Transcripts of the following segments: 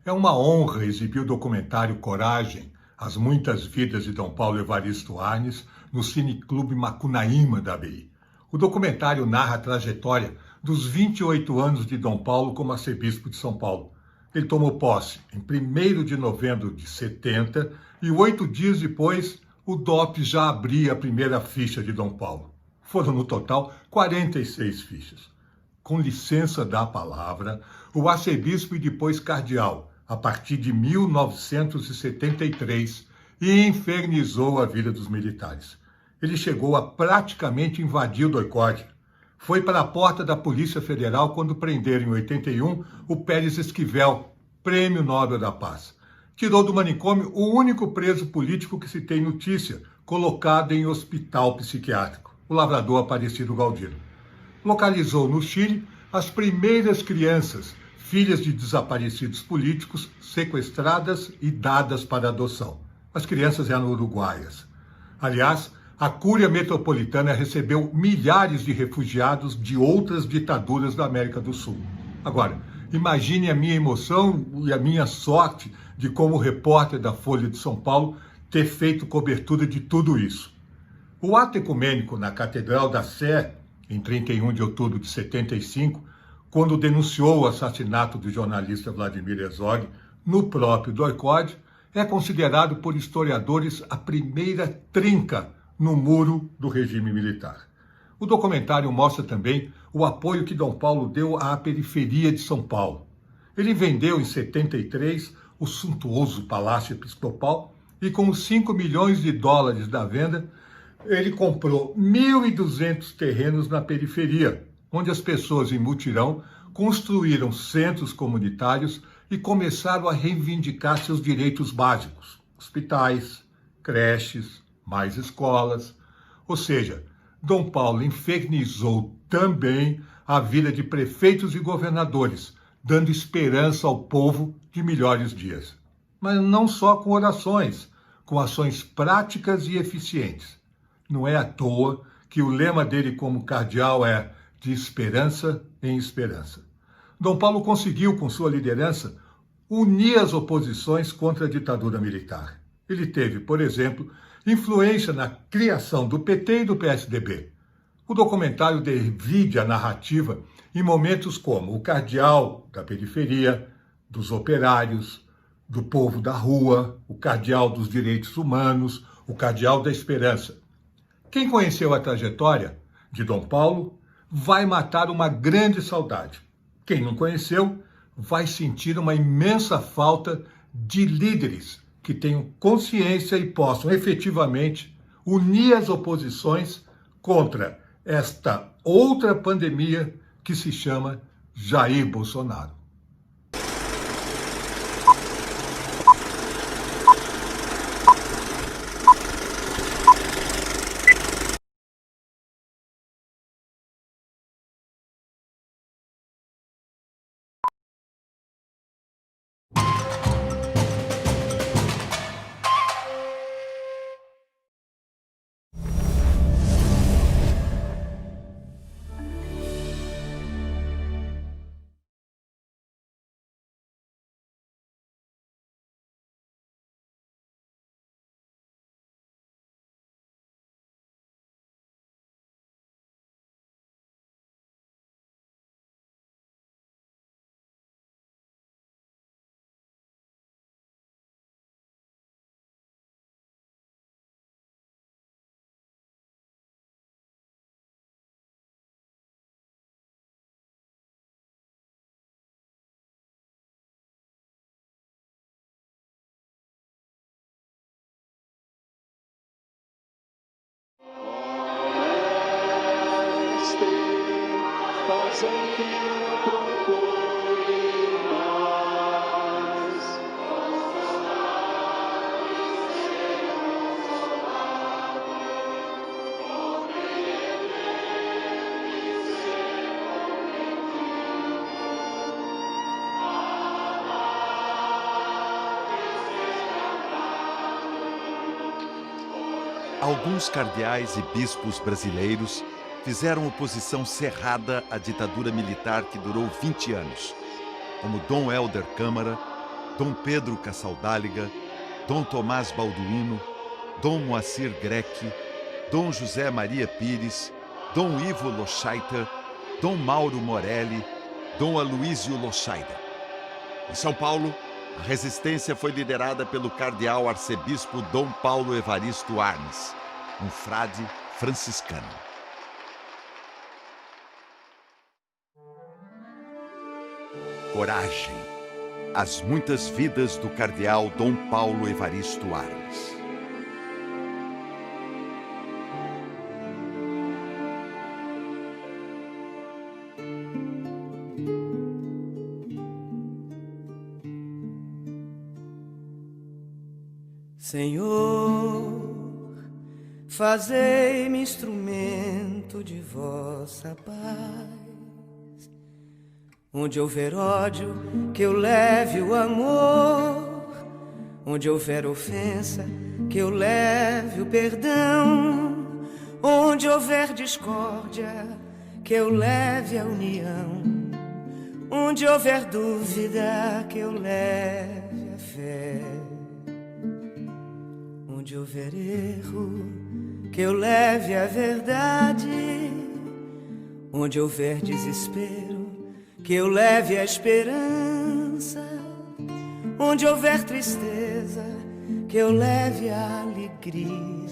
É uma honra exibir o documentário Coragem, As Muitas Vidas de Dom Paulo Evaristo Arnes, no Cineclube Macunaíma da ABI. O documentário narra a trajetória dos 28 anos de Dom Paulo como arcebispo de São Paulo. Ele tomou posse em 1º de novembro de 70 e 8 dias depois o DOP já abria a primeira ficha de Dom Paulo. Foram no total 46 fichas. Com licença da palavra, o arcebispo e depois cardeal, a partir de 1973, e infernizou a vida dos militares. Ele chegou a praticamente invadir o doicode. Foi para a porta da Polícia Federal quando prenderam em 81 o Pérez Esquivel, Prêmio Nobel da Paz. Tirou do manicômio o único preso político que se tem notícia, colocado em hospital psiquiátrico, o lavrador Aparecido Galdino. Localizou no Chile as primeiras crianças, filhas de desaparecidos políticos, sequestradas e dadas para adoção. As crianças eram uruguaias. Aliás, a Cúria Metropolitana recebeu milhares de refugiados de outras ditaduras da América do Sul. Agora, imagine a minha emoção e a minha sorte de, como repórter da Folha de São Paulo, ter feito cobertura de tudo isso. O ato ecumênico na Catedral da Sé, em 31 de outubro de 75, quando denunciou o assassinato do jornalista Vladimir Herzog no próprio doicode, é considerado por historiadores a primeira trinca no muro do regime militar. O documentário mostra também o apoio que Dom Paulo deu à periferia de São Paulo. Ele vendeu em 73 o suntuoso Palácio Episcopal e com os 5 milhões de dólares da venda, ele comprou 1.200 terrenos na periferia, onde as pessoas em mutirão construíram centros comunitários e começaram a reivindicar seus direitos básicos: hospitais, creches, mais escolas. Ou seja, Dom Paulo infernizou também a vida de prefeitos e governadores, dando esperança ao povo de melhores dias. Mas não só com orações, com ações práticas e eficientes. Não é à toa que o lema dele como cardeal é de esperança em esperança. Dom Paulo conseguiu, com sua liderança, unir as oposições contra a ditadura militar. Ele teve, por exemplo, influência na criação do PT e do PSDB. O documentário divide a narrativa em momentos como o cardeal da periferia, dos operários, do povo da rua, o cardeal dos direitos humanos, o cardeal da esperança. Quem conheceu a trajetória de Dom Paulo vai matar uma grande saudade. Quem não conheceu vai sentir uma imensa falta de líderes que tenham consciência e possam efetivamente unir as oposições contra esta outra pandemia que se chama Jair Bolsonaro. Alguns cardeais e bispos brasileiros fizeram oposição cerrada à ditadura militar que durou 20 anos, como Dom Helder Câmara, Dom Pedro Cassaldáliga, Dom Tomás Balduino, Dom Moacir Greque, Dom José Maria Pires, Dom Ivo Lochaiter, Dom Mauro Morelli, Dom Aloísio Lochaida. Em São Paulo, a resistência foi liderada pelo cardeal arcebispo Dom Paulo Evaristo Arnes, um frade franciscano. Coragem. As muitas vidas do cardeal Dom Paulo Evaristo Arnes. Senhor, fazei-me instrumento de vossa paz. Onde houver ódio, que eu leve o amor. Onde houver ofensa, que eu leve o perdão. Onde houver discórdia, que eu leve a união. Onde houver dúvida, que eu leve a fé. Onde houver erro, que eu leve a verdade. Onde houver desespero, que eu leve a esperança. Onde houver tristeza, que eu leve a alegria.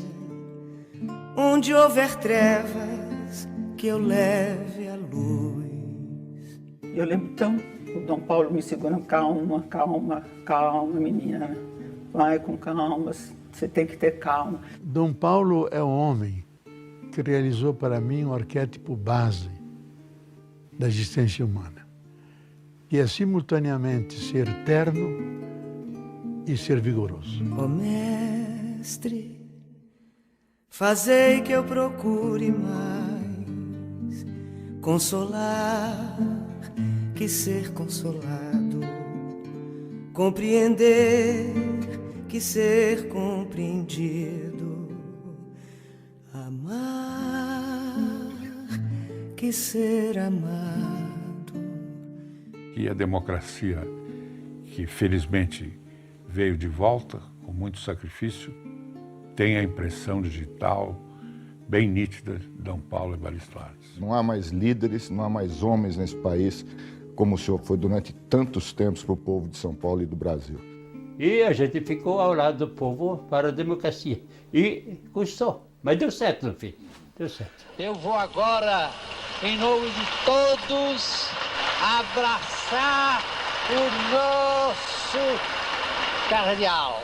Onde houver trevas, que eu leve a luz. Eu lembro então, o Dom Paulo me segurando, calma, calma, calma, menina. Vai com calma, você tem que ter calma. Dom Paulo é um homem que realizou para mim um arquétipo base da existência humana, que é simultaneamente ser terno e ser vigoroso. Ó Mestre, fazei que eu procure mais consolar que ser consolado, compreender que ser compreendido, amar que ser amado. E a democracia, que felizmente veio de volta com muito sacrifício, tem a impressão digital bem nítida de Dom Paulo Evaristo Arnes. Não há mais líderes, não há mais homens nesse país como o senhor foi durante tantos tempos para o povo de São Paulo e do Brasil. E a gente ficou ao lado do povo para a democracia. E custou, mas deu certo no fim, deu certo. Eu vou agora, em nome de todos, abraçar o nosso cardeal.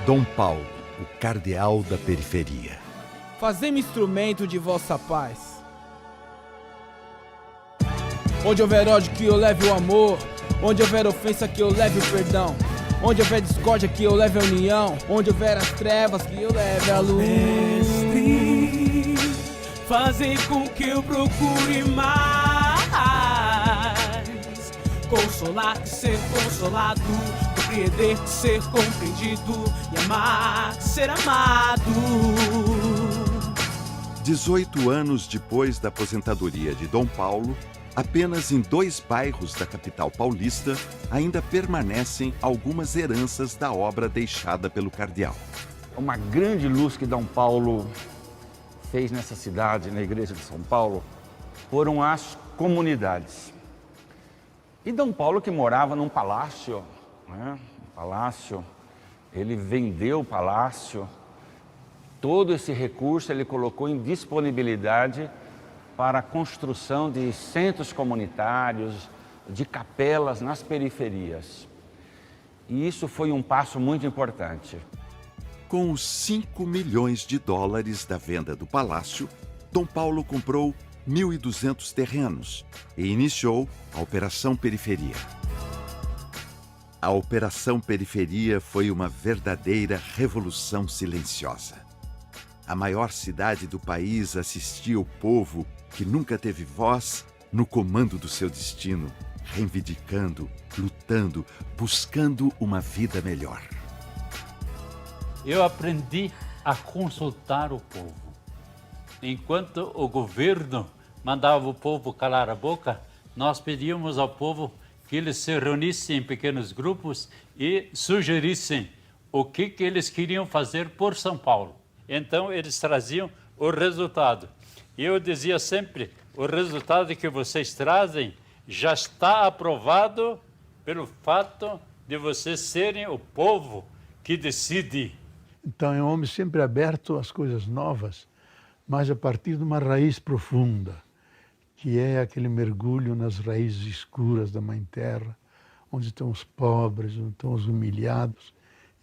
Dom Paulo, o cardeal da periferia. Fazei-me instrumento de vossa paz. Onde houver ódio, que eu leve o amor. Onde houver ofensa, que eu leve o perdão. Onde houver discórdia, que eu leve a união. Onde houver as trevas, que eu leve a luz. Mestre, fazei com que eu procure mais consolar que ser consolado, compreender que ser compreendido e amar que ser amado. 18 anos depois da aposentadoria de Dom Paulo, apenas em 2 bairros da capital paulista ainda permanecem algumas heranças da obra deixada pelo cardeal. Uma grande luz que Dom Paulo fez nessa cidade, na igreja de São Paulo, foram as comunidades. E Dom Paulo, que morava num palácio, ele vendeu o palácio. Todo esse recurso ele colocou em disponibilidade para a construção de centros comunitários, de capelas nas periferias. E isso foi um passo muito importante. Com os 5 milhões de dólares da venda do palácio, Dom Paulo comprou 1.200 terrenos e iniciou a Operação Periferia. A Operação Periferia foi uma verdadeira revolução silenciosa. A maior cidade do país assistia o povo que nunca teve voz no comando do seu destino, reivindicando, lutando, buscando uma vida melhor. Eu aprendi a consultar o povo. enquanto o governo mandava o povo calar a boca, nós pedíamos ao povo que eles se reunissem em pequenos grupos e sugerissem o que eles queriam fazer por São Paulo. Então, eles traziam o resultado. E eu dizia sempre, o resultado que vocês trazem já está aprovado pelo fato de vocês serem o povo que decide. Então, é um homem sempre aberto às coisas novas, mas a partir de uma raiz profunda, que é aquele mergulho nas raízes escuras da Mãe Terra, onde estão os pobres, onde estão os humilhados.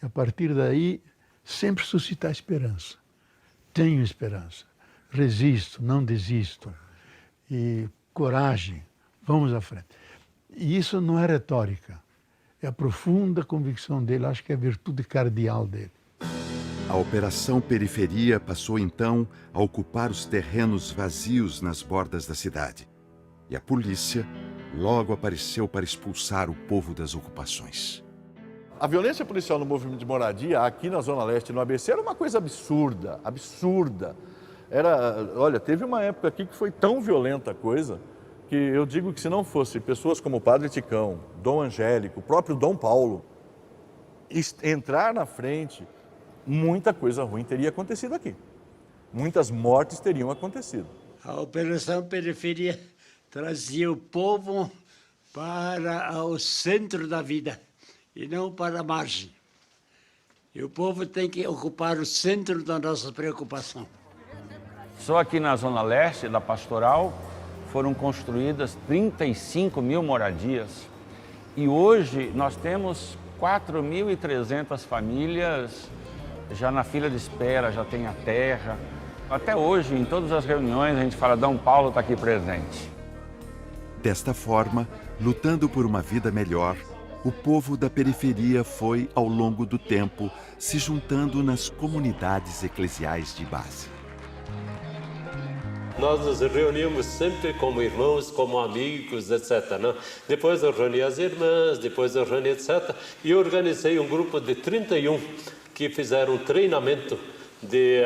E a partir daí, sempre suscitar esperança. Tenho esperança. Resisto, não desisto. E coragem, vamos à frente. E isso não é retórica. É a profunda convicção dele, acho que é a virtude cardeal dele. A Operação Periferia passou então a ocupar os terrenos vazios nas bordas da cidade. E a polícia logo apareceu para expulsar o povo das ocupações. A violência policial no movimento de moradia, aqui na Zona Leste, no ABC, era uma coisa absurda, absurda. Olha, teve uma época aqui que foi tão violenta a coisa, que eu digo que se não fosse pessoas como o Padre Ticão, Dom Angélico, o próprio Dom Paulo, entrar na frente, muita coisa ruim teria acontecido aqui. Muitas mortes teriam acontecido. A Operação Periferia trazia o povo para o centro da vida e não para a margem. E o povo tem que ocupar o centro da nossa preocupação. Só aqui na Zona Leste da Pastoral foram construídas 35 mil moradias. E hoje nós temos 4.300 famílias já na fila de espera, já tem a terra. Até hoje, em todas as reuniões, a gente fala, Dom Paulo está aqui presente. Desta forma, lutando por uma vida melhor, o povo da periferia foi, ao longo do tempo, se juntando nas comunidades eclesiais de base. Nós nos reuníamos sempre como irmãos, como amigos, etc. Né? Depois eu reuni as irmãs, depois eu reuni etc. E organizei um grupo de 31 que fizeram um treinamento de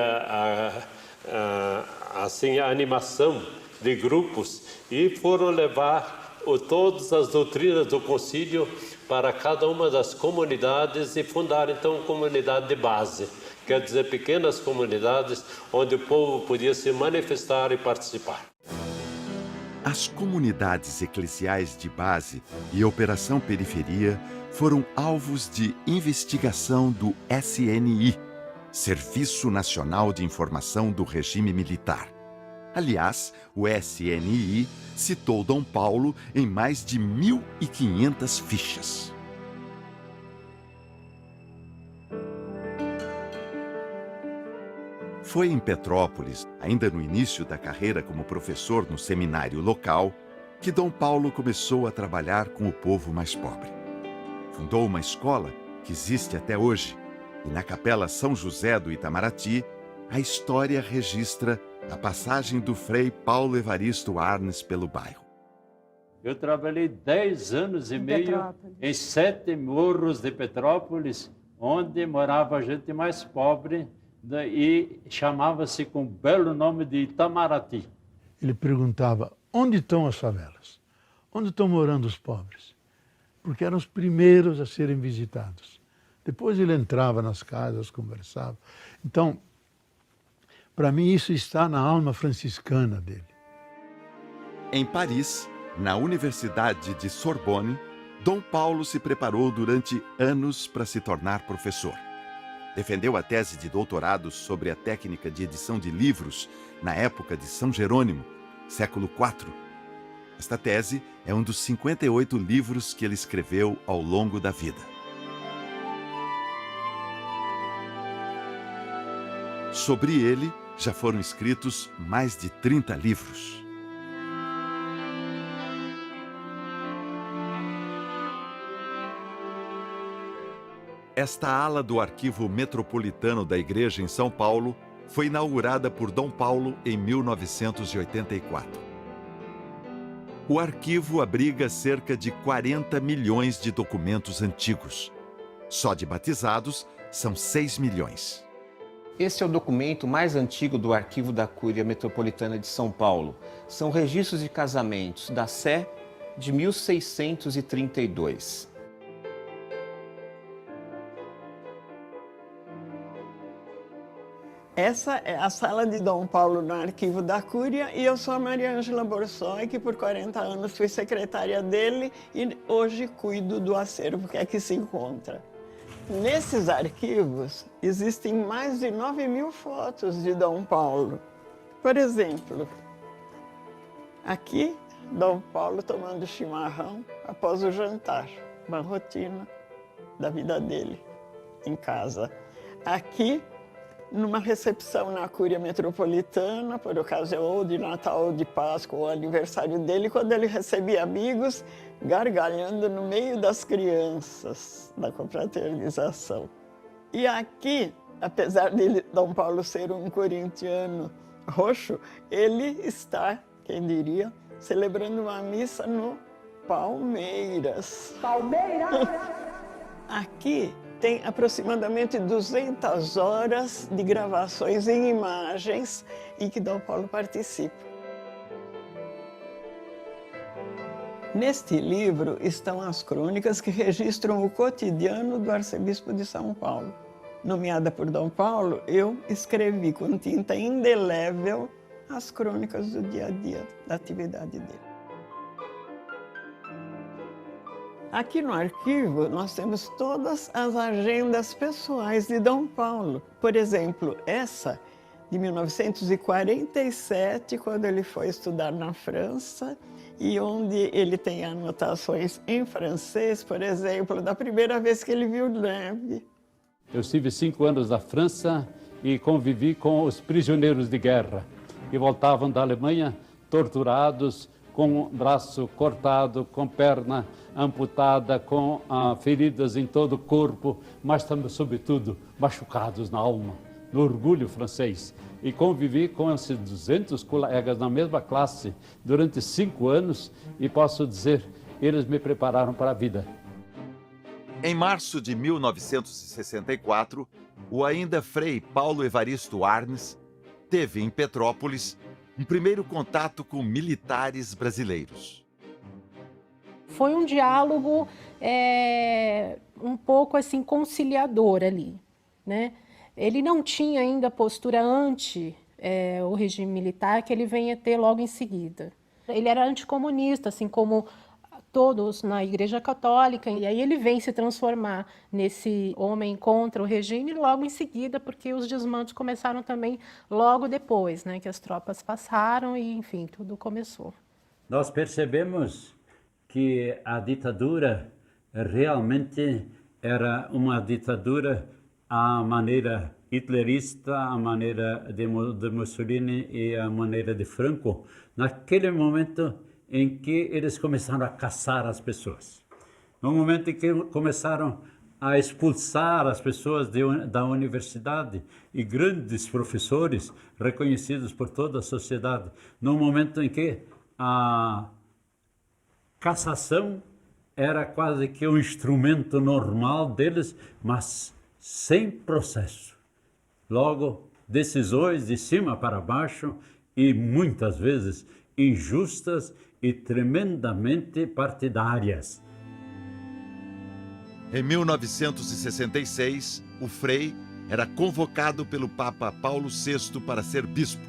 assim, animação de grupos e foram levar todas as doutrinas do concílio para cada uma das comunidades e fundar então comunidade de base. Quer dizer, pequenas comunidades onde o povo podia se manifestar e participar. As comunidades eclesiais de base e Operação Periferia foram alvos de investigação do SNI, Serviço Nacional de Informação do Regime Militar. Aliás, o SNI citou Dom Paulo em mais de 1.500 fichas. Foi em Petrópolis, ainda no início da carreira como professor no seminário local, que Dom Paulo começou a trabalhar com o povo mais pobre. Fundou uma escola que existe até hoje, e na Capela São José do Itamaraty, a história registra a passagem do frei Paulo Evaristo Arnes pelo bairro. Eu trabalhei 10 anos e meio em 7 morros de Petrópolis, onde morava a gente mais pobre, e chamava-se com o belo nome de Itamaraty. Ele perguntava, onde estão as favelas? Onde estão morando os pobres? Porque eram os primeiros a serem visitados. Depois ele entrava nas casas, conversava. Então, para mim, isso está na alma franciscana dele. Em Paris, na Universidade de Sorbonne, Dom Paulo se preparou durante anos para se tornar professor. Defendeu a tese de doutorado sobre a técnica de edição de livros na época de São Jerônimo, século IV. Esta tese é um dos 58 livros que ele escreveu ao longo da vida. Sobre ele, já foram escritos mais de 30 livros. Esta ala do Arquivo Metropolitano da Igreja em São Paulo foi inaugurada por Dom Paulo em 1984. O arquivo abriga cerca de 40 milhões de documentos antigos. Só de batizados são 6 milhões. Este é o documento mais antigo do Arquivo da Cúria Metropolitana de São Paulo. São registros de casamentos da Sé de 1632. Essa é a sala de Dom Paulo no Arquivo da Cúria e eu sou a Maria Ângela Borsoi, que por 40 anos fui secretária dele e hoje cuido do acervo que aqui se encontra. Nesses arquivos existem mais de 9.000 fotos de Dom Paulo. Por exemplo, aqui Dom Paulo tomando chimarrão após o jantar, uma rotina da vida dele em casa. Aqui, numa recepção na Cúria Metropolitana, por ocasião ou de Natal, ou de Páscoa, ou aniversário dele, quando ele recebia amigos, gargalhando no meio das crianças da confraternização. E aqui, apesar de Dom Paulo ser um corintiano roxo, ele está, quem diria, celebrando uma missa no Palmeiras. Palmeiras! Aqui tem aproximadamente 200 horas de gravações em imagens em que Dom Paulo participa. Neste livro estão as crônicas que registram o cotidiano do arcebispo de São Paulo. Nomeada por Dom Paulo, eu escrevi com tinta indelével as crônicas do dia a dia, da atividade dele. Aqui no arquivo, nós temos todas as agendas pessoais de Dom Paulo. Por exemplo, essa de 1947, quando ele foi estudar na França, e onde ele tem anotações em francês, por exemplo, da primeira vez que ele viu neve. Eu estive 5 anos na França e convivi com os prisioneiros de guerra, que voltavam da Alemanha torturados, com o braço cortado, com perna amputada, com feridas em todo o corpo, mas também, sobretudo, machucados na alma, no orgulho francês. E convivi com esses 200 colegas na mesma classe durante 5 anos e posso dizer, eles me prepararam para a vida. Em março de 1964, o ainda frei Paulo Evaristo Arnes teve em Petrópolis um primeiro contato com militares brasileiros. Foi um diálogo um pouco assim conciliador ali, né? Ele não tinha ainda postura ante o regime militar que ele vem a ter logo em seguida. Ele era anticomunista, assim como todos na Igreja Católica, e aí ele vem se transformar nesse homem contra o regime logo em seguida, porque os desmandos começaram também logo depois, né, que as tropas passaram e, enfim, tudo começou. Nós percebemos que a ditadura realmente era uma ditadura à maneira hitlerista, à maneira de Mussolini e à maneira de Franco, naquele momento em que eles começaram a caçar as pessoas. No momento em que começaram a expulsar as pessoas da universidade e grandes professores reconhecidos por toda a sociedade. No momento em que a cassação era quase que um instrumento normal deles, mas sem processo. Logo, decisões de cima para baixo e muitas vezes injustas e tremendamente partidárias. Em 1966, o Frei era convocado pelo Papa Paulo VI para ser bispo.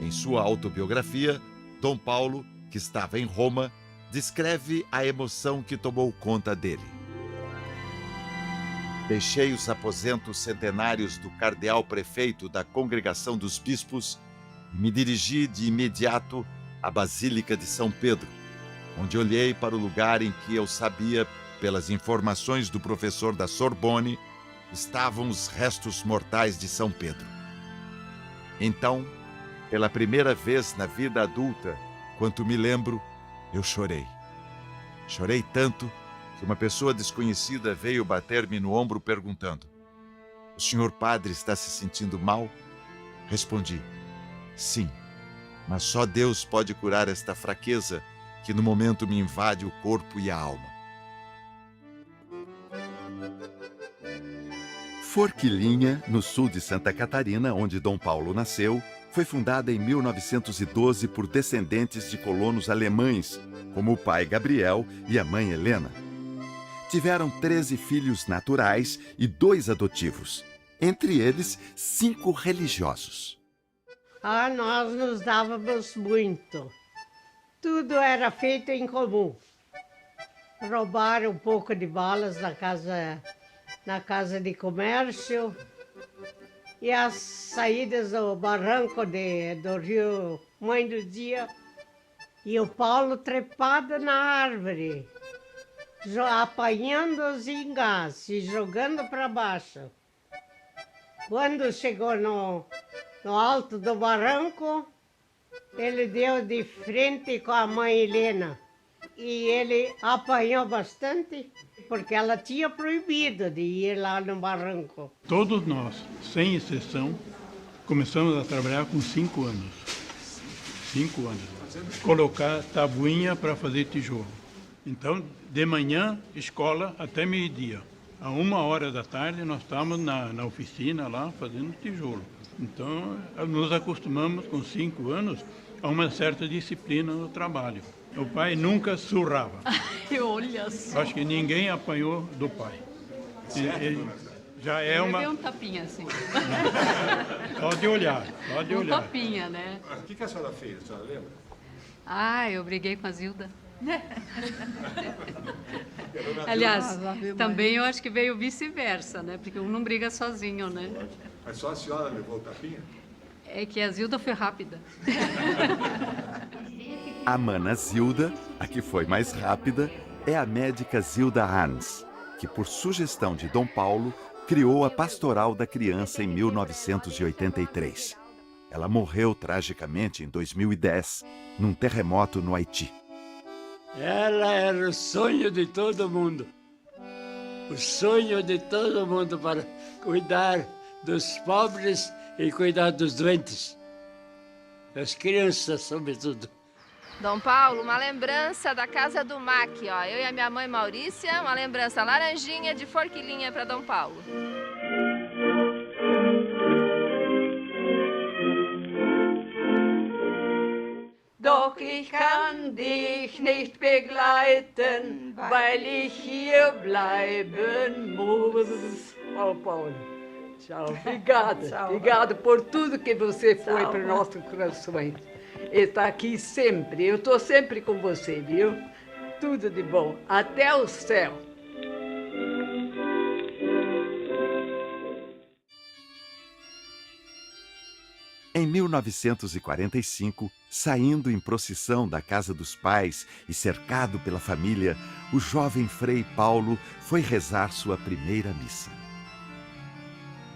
Em sua autobiografia, Dom Paulo, que estava em Roma, descreve a emoção que tomou conta dele. Deixei os aposentos centenários do cardeal-prefeito da Congregação dos Bispos e me dirigi de imediato à Basílica de São Pedro, onde olhei para o lugar em que eu sabia, pelas informações do professor da Sorbonne, estavam os restos mortais de São Pedro. Então, pela primeira vez na vida adulta, quanto me lembro, eu chorei. Chorei tanto que uma pessoa desconhecida veio bater-me no ombro perguntando: "O senhor padre está se sentindo mal?" Respondi: "Sim, mas só Deus pode curar esta fraqueza que no momento me invade o corpo e a alma." Forquilinha, no sul de Santa Catarina, onde Dom Paulo nasceu, foi fundada em 1912 por descendentes de colonos alemães, como o pai Gabriel e a mãe Helena. Tiveram 13 filhos naturais e 2 adotivos, entre eles 5 religiosos. Nós nos dávamos muito. Tudo era feito em comum. Roubaram um pouco de balas na casa de comércio. E as saídas do barranco do rio Mãe do Dia. E o Paulo trepado na árvore, apanhando os engás e jogando para baixo. Quando chegou no alto do barranco, ele deu de frente com a mãe Helena. E ele apanhou bastante, porque ela tinha proibido de ir lá no barranco. Todos nós, sem exceção, começamos a trabalhar com 5 anos. 5 anos. Colocar tabuinha para fazer tijolo. Então, de manhã, escola até meio-dia. A 1h da tarde, nós estávamos na oficina lá fazendo tijolo. Então, nos acostumamos com 5 anos a uma certa disciplina no trabalho. O pai nunca surrava. Olha só. Acho que ninguém apanhou do pai. Ele já é uma... Deu um tapinha assim. Só de olhar, só de olhar. Um tapinha, né? O que a senhora fez, a senhora lembra? Eu briguei com a Zilda. Aliás, também eu acho que veio vice-versa, né? Porque um não briga sozinho, né? Mas só a senhora levou o tapinha? É que a Zilda foi rápida. A mana Zilda, a que foi mais rápida, é a médica Zilda Hans, que, por sugestão de Dom Paulo, criou a Pastoral da Criança em 1983. Ela morreu tragicamente em 2010, num terremoto no Haiti. Ela era o sonho de todo mundo. O sonho de todo mundo para cuidar dos pobres e cuidar dos doentes. Das crianças, sobretudo. Dom Paulo, uma lembrança da casa do MAC, ó. Eu e a minha mãe Maurícia, uma lembrança laranjinha de Forquilinha para Dom Paulo. Doch ich kann dich nicht begleiten, weil ich hier bleiben muss. Paulo Paulo. Tchau. Obrigada. Tchau. Obrigada por tudo que você foi para nossos corações. Está aqui sempre. Eu estou sempre com você, viu? Tudo de bom. Até o céu. Em 1945, saindo em procissão da casa dos pais e cercado pela família, o jovem Frei Paulo foi rezar sua primeira missa.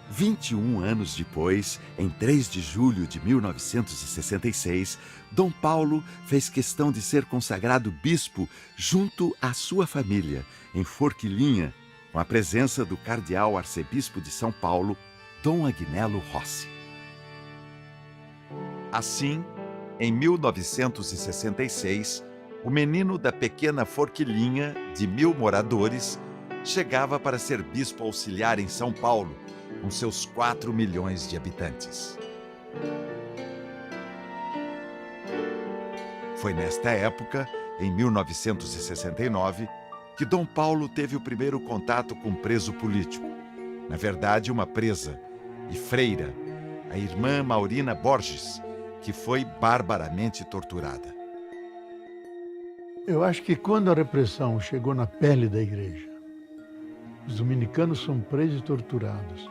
21 anos depois, em 3 de julho de 1966, Dom Paulo fez questão de ser consagrado bispo junto à sua família, em Forquilinha, com a presença do cardeal arcebispo de São Paulo, Dom Agnello Rossi. Assim, em 1966, o menino da pequena Forquilinha, de 1000 moradores, chegava para ser bispo auxiliar em São Paulo, com seus 4 milhões de habitantes. Foi nesta época, em 1969, que Dom Paulo teve o primeiro contato com um preso político. Na verdade, uma presa e freira, a irmã Maurina Borges, que foi barbaramente torturada. Eu acho que quando a repressão chegou na pele da igreja, os dominicanos são presos e torturados,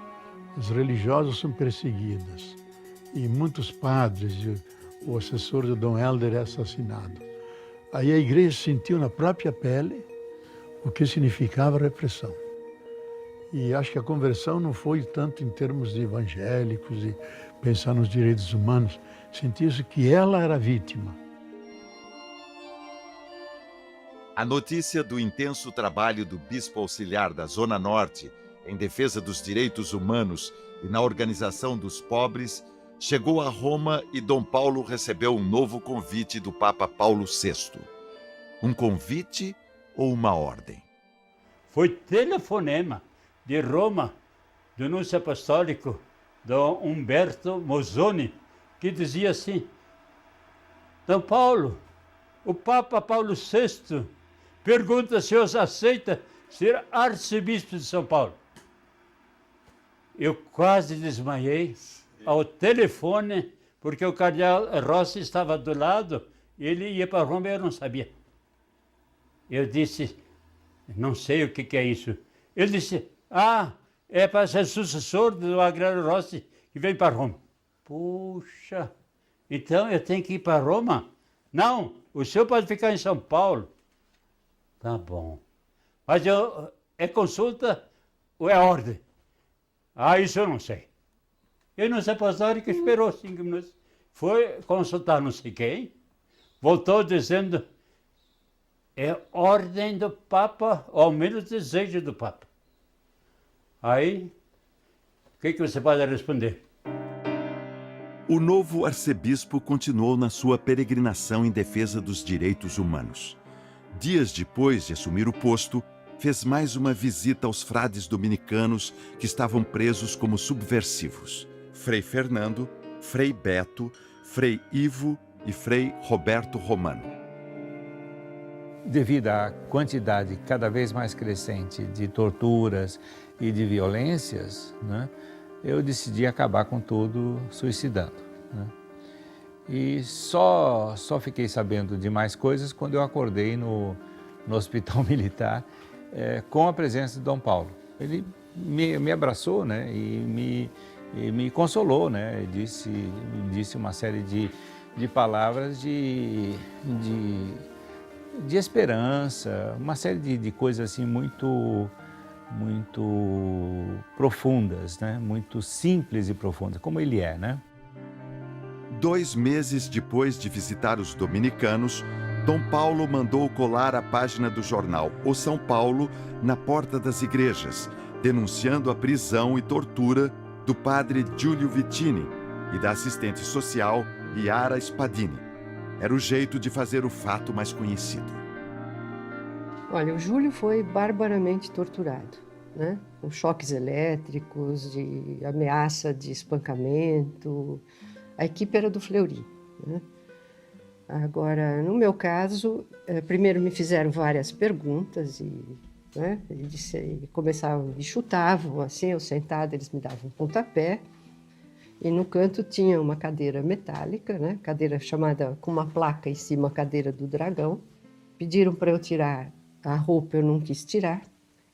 os religiosos são perseguidos e muitos padres, e o assessor de Dom Helder é assassinado. Aí a igreja sentiu na própria pele o que significava a repressão. E acho que a conversão não foi tanto em termos de evangélicos e pensar nos direitos humanos, sentiu-se que ela era vítima. A notícia do intenso trabalho do bispo auxiliar da Zona Norte em defesa dos direitos humanos e na organização dos pobres chegou a Roma e Dom Paulo recebeu um novo convite do Papa Paulo VI. Um convite ou uma ordem? Foi telefonema de Roma do anúncio apostólico do Humberto Mozzoni, que dizia assim: Dom Paulo, o Papa Paulo VI pergunta se os aceita ser arcebispo de São Paulo. Eu quase desmaiei ao telefone, porque o cardeal Rossi estava do lado, ele ia para Roma e eu não sabia. Eu disse, não sei o que é isso. Ele disse, é para ser sucessor do Agrário Rossi, que vem para Roma. Puxa, então eu tenho que ir para Roma? Não, o senhor pode ficar em São Paulo. Tá bom. Mas é consulta ou é ordem? Isso eu não sei. E no apostólico esperou 5 minutos. Foi consultar não sei quem, voltou dizendo, é ordem do Papa, ou ao menos desejo do Papa. Aí, o que você pode responder? O novo arcebispo continuou na sua peregrinação em defesa dos direitos humanos. Dias depois de assumir o posto, fez mais uma visita aos frades dominicanos que estavam presos como subversivos. Frei Fernando, Frei Beto, Frei Ivo e Frei Roberto Romano. Devido à quantidade cada vez mais crescente de torturas e de violências, né, eu decidi acabar com tudo suicidando. Né? E só fiquei sabendo de mais coisas quando eu acordei no hospital militar com a presença de Dom Paulo. Ele me abraçou, né, e me consolou, né, disse uma série de palavras de esperança, uma série de coisas assim muito profundas, né, muito simples e profundas, como ele é, né? 2 meses depois de visitar os dominicanos, Dom Paulo mandou colar a página do jornal O São Paulo na porta das igrejas, denunciando a prisão e tortura do padre Giulio Vittini e da assistente social Iara Spadini. Era o jeito de fazer o fato mais conhecido. Olha, o Júlio foi barbaramente torturado, né? Com choques elétricos, de ameaça de espancamento. A equipe era do Fleury, né? Agora, no meu caso, primeiro me fizeram várias perguntas e, né, me chutavam, assim, eu sentada, eles me davam um pontapé. E no canto tinha uma cadeira metálica, né, cadeira chamada, com uma placa em cima, cadeira do dragão. Pediram para eu tirar a roupa, eu não quis tirar.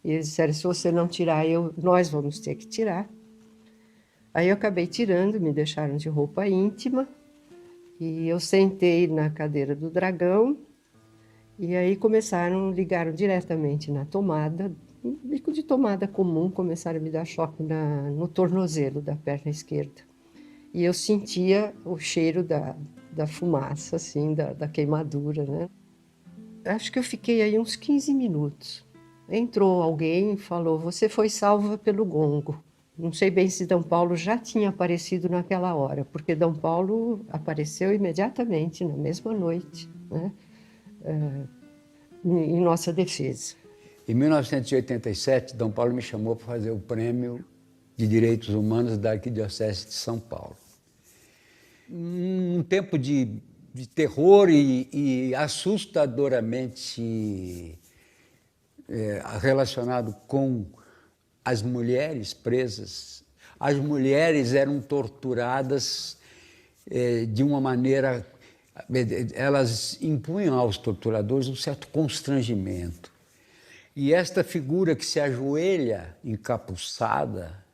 E eles disseram, se você não tirar, nós vamos ter que tirar. Aí eu acabei tirando, me deixaram de roupa íntima. E eu sentei na cadeira do dragão e aí ligaram diretamente na tomada, um bico de tomada comum, começaram a me dar choque no tornozelo da perna esquerda. E eu sentia o cheiro da fumaça, assim, da queimadura, né? Acho que eu fiquei aí uns 15 minutos. Entrou alguém e falou, você foi salva pelo gongo. Não sei bem se Dom Paulo já tinha aparecido naquela hora, porque Dom Paulo apareceu imediatamente, na mesma noite, né, em nossa defesa. Em 1987, Dom Paulo me chamou para fazer o Prêmio de Direitos Humanos da Arquidiocese de São Paulo. Um tempo de terror e assustadoramente relacionado com as mulheres presas. As mulheres eram torturadas de uma maneira... Elas impunham aos torturadores um certo constrangimento. E esta figura que se ajoelha encapuçada,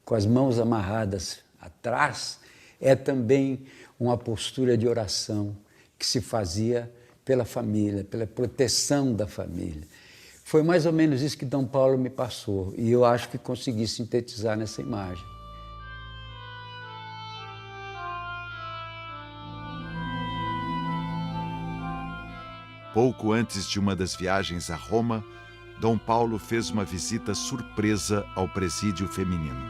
com as mãos amarradas atrás, é também uma postura de oração que se fazia pela família, pela proteção da família. Foi mais ou menos isso que Dom Paulo me passou, e eu acho que consegui sintetizar nessa imagem. Pouco antes de uma das viagens a Roma, Dom Paulo fez uma visita surpresa ao presídio feminino.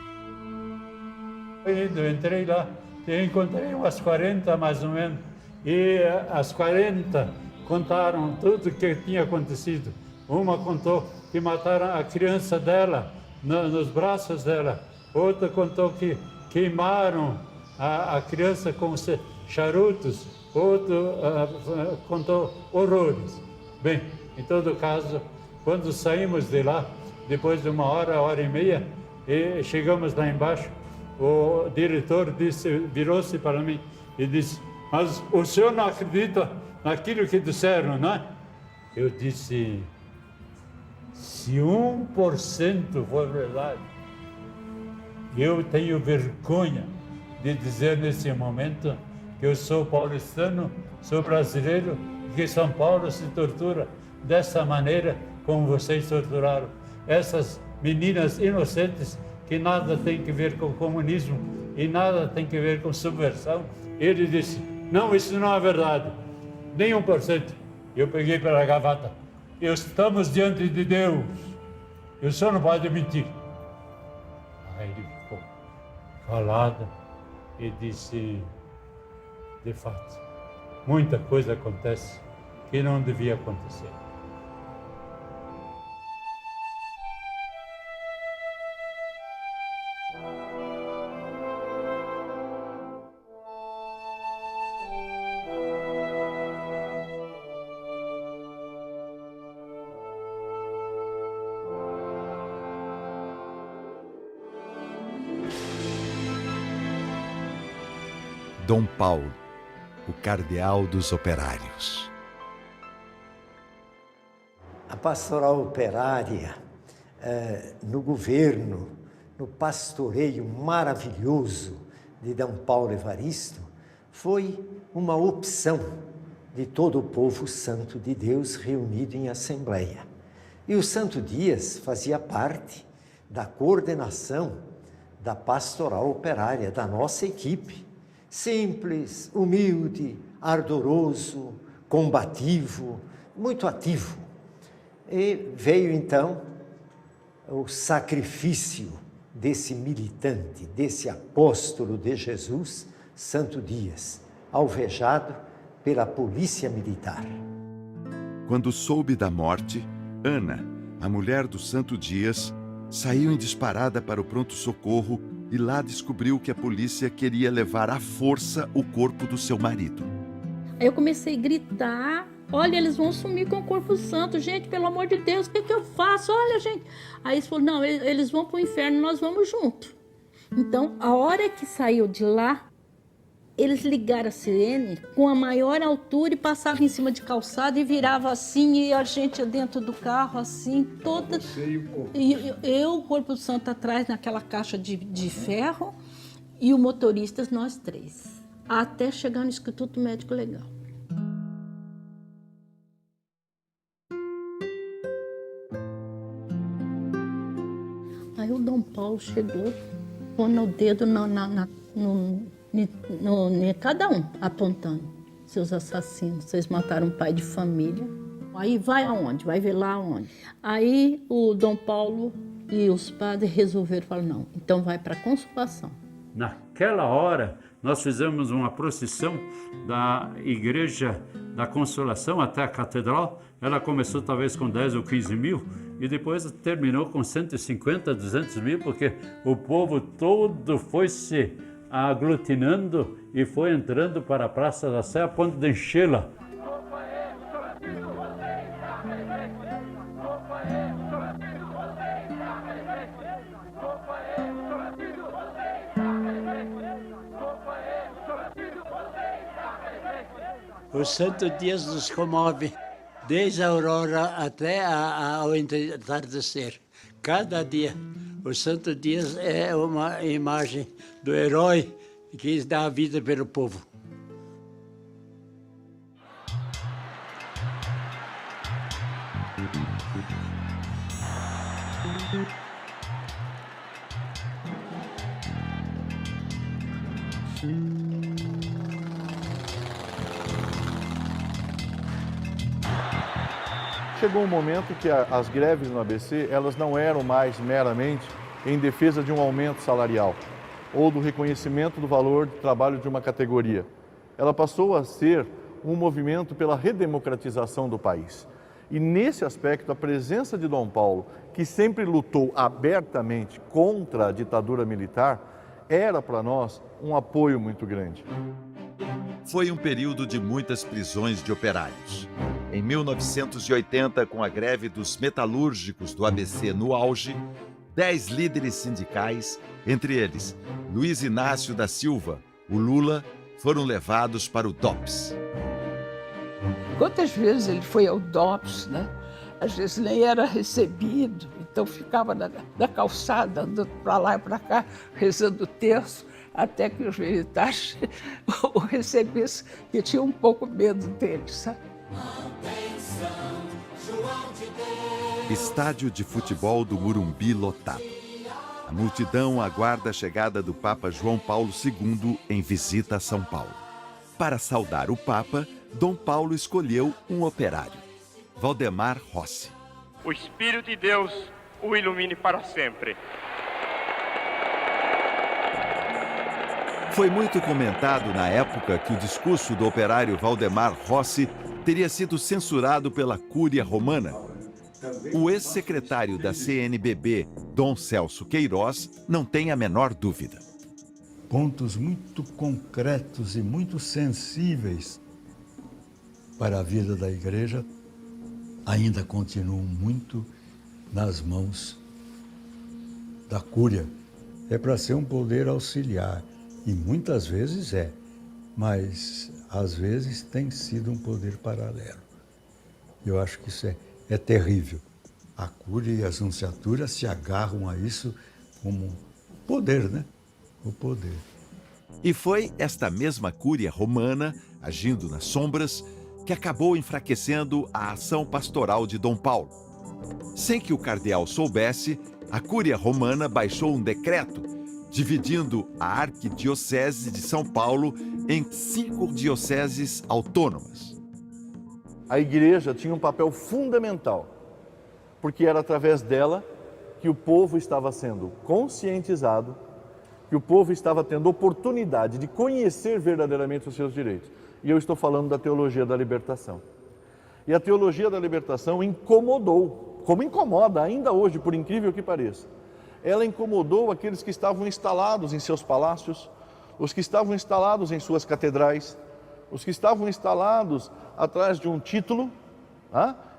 Eu entrei lá e encontrei umas 40 mais ou menos, e as 40 contaram tudo o que tinha acontecido. Uma contou que mataram a criança dela, nos braços dela. Outro contou que queimaram a criança com charutos. Outro contou horrores. Bem, em todo caso, quando saímos de lá, depois de 1 hora, 1h30, e chegamos lá embaixo, o diretor virou-se para mim e disse: mas o senhor não acredita naquilo que disseram, não é? Eu disse: se 1% for verdade, eu tenho vergonha de dizer nesse momento que eu sou paulistano, sou brasileiro, que São Paulo se tortura dessa maneira como vocês torturaram essas meninas inocentes que nada tem que ver com comunismo e nada tem que ver com subversão. Ele disse: não, isso não é verdade, nem 1%. Eu peguei pela gravata: estamos diante de Deus, o senhor não pode mentir. Aí ele ficou calado e disse: de fato, muita coisa acontece que não devia acontecer. Dom Paulo, o cardeal dos operários. A pastoral operária, no governo, no pastoreio maravilhoso de Dom Paulo Evaristo, foi uma opção de todo o povo santo de Deus reunido em assembleia. E o Santo Dias fazia parte da coordenação da pastoral operária, da nossa equipe. Simples, humilde, ardoroso, combativo, muito ativo. E veio então o sacrifício desse militante, desse apóstolo de Jesus, Santo Dias, alvejado pela polícia militar. Quando soube da morte, Ana, a mulher do Santo Dias, saiu em disparada para o pronto-socorro e lá descobriu que a polícia queria levar à força o corpo do seu marido. Aí eu comecei a gritar: olha, eles vão sumir com o corpo santo, gente, pelo amor de Deus, o que eu faço? Olha, gente. Aí eles falaram: não, eles vão para o inferno, nós vamos junto. Então, a hora que saiu de lá, eles ligaram a sirene com a maior altura e passavam em cima de calçada e virava assim, e a gente dentro do carro assim, toda... E o corpo santo atrás naquela caixa de ferro e o motorista, nós três, até chegar no Instituto Médico Legal. Aí o Dom Paulo chegou, pondo o dedo cada um, apontando: seus assassinos, vocês mataram um pai de família. Aí vai aonde? Vai ver lá aonde? Aí o Dom Paulo e os padres resolveram falar: não, então vai para a Consolação. Naquela hora, nós fizemos uma procissão da Igreja da Consolação até a Catedral. Ela começou talvez com 10 ou 15 mil e depois terminou com 150, 200 mil, porque o povo todo foi se aglutinando e foi entrando para a Praça da Sé a ponto de enchê-la. O Santo Dias nos comove desde a aurora até ao entardecer. Cada dia. O Santo Dias é uma imagem do herói que dá a vida pelo povo. Chegou um momento que as greves no ABC, elas não eram mais meramente em defesa de um aumento salarial ou do reconhecimento do valor de trabalho de uma categoria. Ela passou a ser um movimento pela redemocratização do país. E nesse aspecto, a presença de Dom Paulo, que sempre lutou abertamente contra a ditadura militar, era para nós um apoio muito grande. Foi um período de muitas prisões de operários. Em 1980, com a greve dos metalúrgicos do ABC no auge, 10 líderes sindicais, entre eles Luiz Inácio da Silva, o Lula, foram levados para o DOPS. Quantas vezes ele foi ao DOPS, né? Às vezes nem era recebido, então ficava na calçada, andando para lá e para cá, rezando o terço, até que os militares o recebessem, e tinha um pouco medo deles, sabe? Estádio de futebol do Morumbi lotado. A multidão aguarda a chegada do Papa João Paulo II em visita a São Paulo. Para saudar o Papa, Dom Paulo escolheu um operário, Valdemar Rossi. O Espírito de Deus o ilumine para sempre. Foi muito comentado na época que o discurso do operário Valdemar Rossi teria sido censurado pela Cúria Romana. O ex-secretário da CNBB, Dom Celso Queiroz, não tem a menor dúvida. Pontos muito concretos e muito sensíveis para a vida da igreja ainda continuam muito nas mãos da Cúria. É para ser um poder auxiliar, e muitas vezes é, mas às vezes tem sido um poder paralelo. Eu acho que isso é terrível. A Cúria e as nunciaturas se agarram a isso como poder, né? O poder. E foi esta mesma Cúria Romana, agindo nas sombras, que acabou enfraquecendo a ação pastoral de Dom Paulo. Sem que o cardeal soubesse, a Cúria Romana baixou um decreto dividindo a Arquidiocese de São Paulo em 5 dioceses autônomas. A igreja tinha um papel fundamental, porque era através dela que o povo estava sendo conscientizado, que o povo estava tendo oportunidade de conhecer verdadeiramente os seus direitos. E eu estou falando da teologia da libertação. E a teologia da libertação incomodou, como incomoda ainda hoje, por incrível que pareça. Ela incomodou aqueles que estavam instalados em seus palácios, os que estavam instalados em suas catedrais, os que estavam instalados atrás de um título,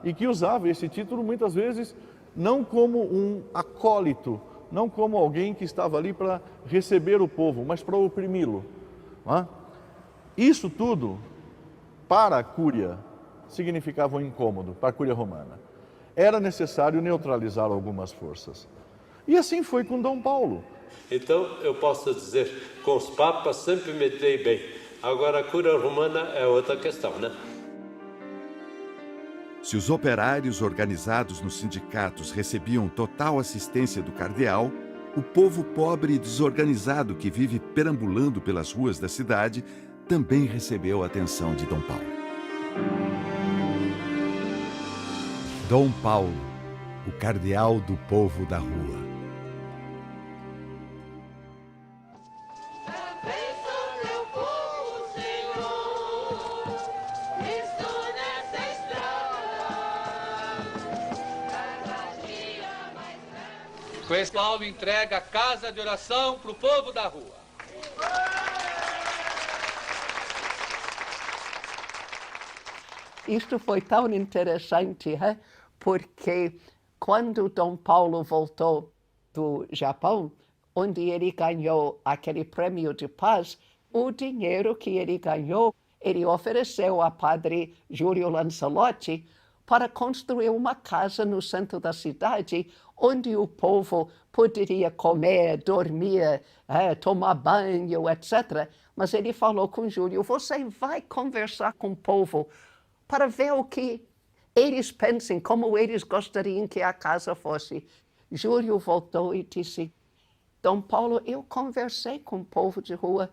e que usavam esse título muitas vezes não como um acólito, não como alguém que estava ali para receber o povo, mas para oprimi-lo. Isso tudo, para a Cúria, significava um incômodo, para a Cúria Romana. Era necessário neutralizar algumas forças. E assim foi com Dom Paulo. Então, eu posso dizer, com os papas sempre me dei bem. Agora, a Cúria Romana é outra questão, né? Se os operários organizados nos sindicatos recebiam total assistência do cardeal, o povo pobre e desorganizado que vive perambulando pelas ruas da cidade também recebeu a atenção de Dom Paulo. Dom Paulo, o cardeal do povo da rua. Cláudio entrega a casa de oração para o povo da rua. Isto foi tão interessante, porque quando Dom Paulo voltou do Japão, onde ele ganhou aquele prêmio de paz, o dinheiro que ele ganhou, ele ofereceu a padre Júlio Lancelotti para construir uma casa no centro da cidade, onde o povo poderia comer, dormir, tomar banho, etc. Mas ele falou com Júlio, você vai conversar com o povo para ver o que eles pensam, como eles gostariam que a casa fosse. Júlio voltou e disse, Dom Paulo, eu conversei com o povo de rua,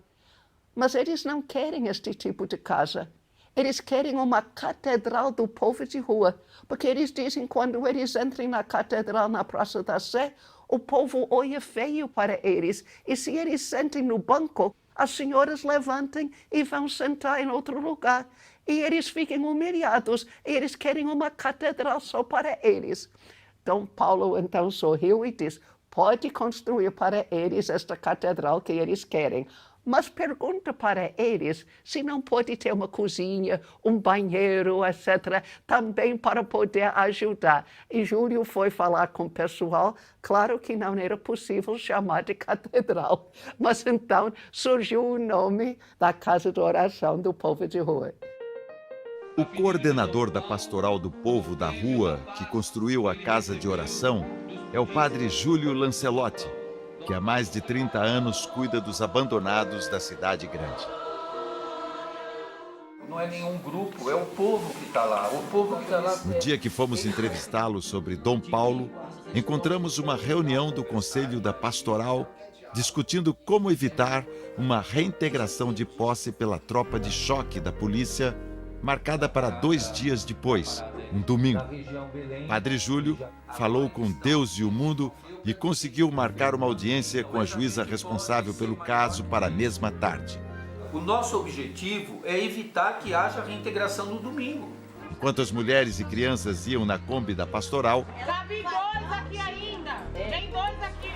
mas eles não querem este tipo de casa. Eles querem uma catedral do povo de rua, porque eles dizem que quando eles entrem na catedral na Praça da Sé, o povo olha feio para eles, e se eles sentem no banco, as senhoras levantem e vão sentar em outro lugar. e eles ficam humilhados. Eles querem uma catedral só para eles. Dom Paulo então sorriu e disse, pode construir para eles esta catedral que eles querem, mas pergunta para eles se não pode ter uma cozinha, um banheiro, etc., também para poder ajudar. E Júlio foi falar com o pessoal, claro que não era possível chamar de catedral, mas então surgiu o nome da Casa de Oração do Povo de Rua. O coordenador da Pastoral do Povo da Rua, que construiu a Casa de Oração, é o padre Júlio Lancelotti, que há mais de 30 anos cuida dos abandonados da cidade grande. Não é nenhum grupo, é o povo que está lá. O povo que está lá. No dia que fomos entrevistá-lo sobre Dom Paulo, encontramos uma reunião do Conselho da Pastoral discutindo como evitar uma reintegração de posse pela tropa de choque da polícia, marcada para 2 dias depois, um domingo. Padre Júlio falou com Deus e o mundo e conseguiu marcar uma audiência com a juíza responsável pelo caso para a mesma tarde. O nosso objetivo é evitar que haja reintegração no domingo. Enquanto as mulheres e crianças iam na Kombi da Pastoral, Cabe 2 aqui ainda. Tem 2 aqui.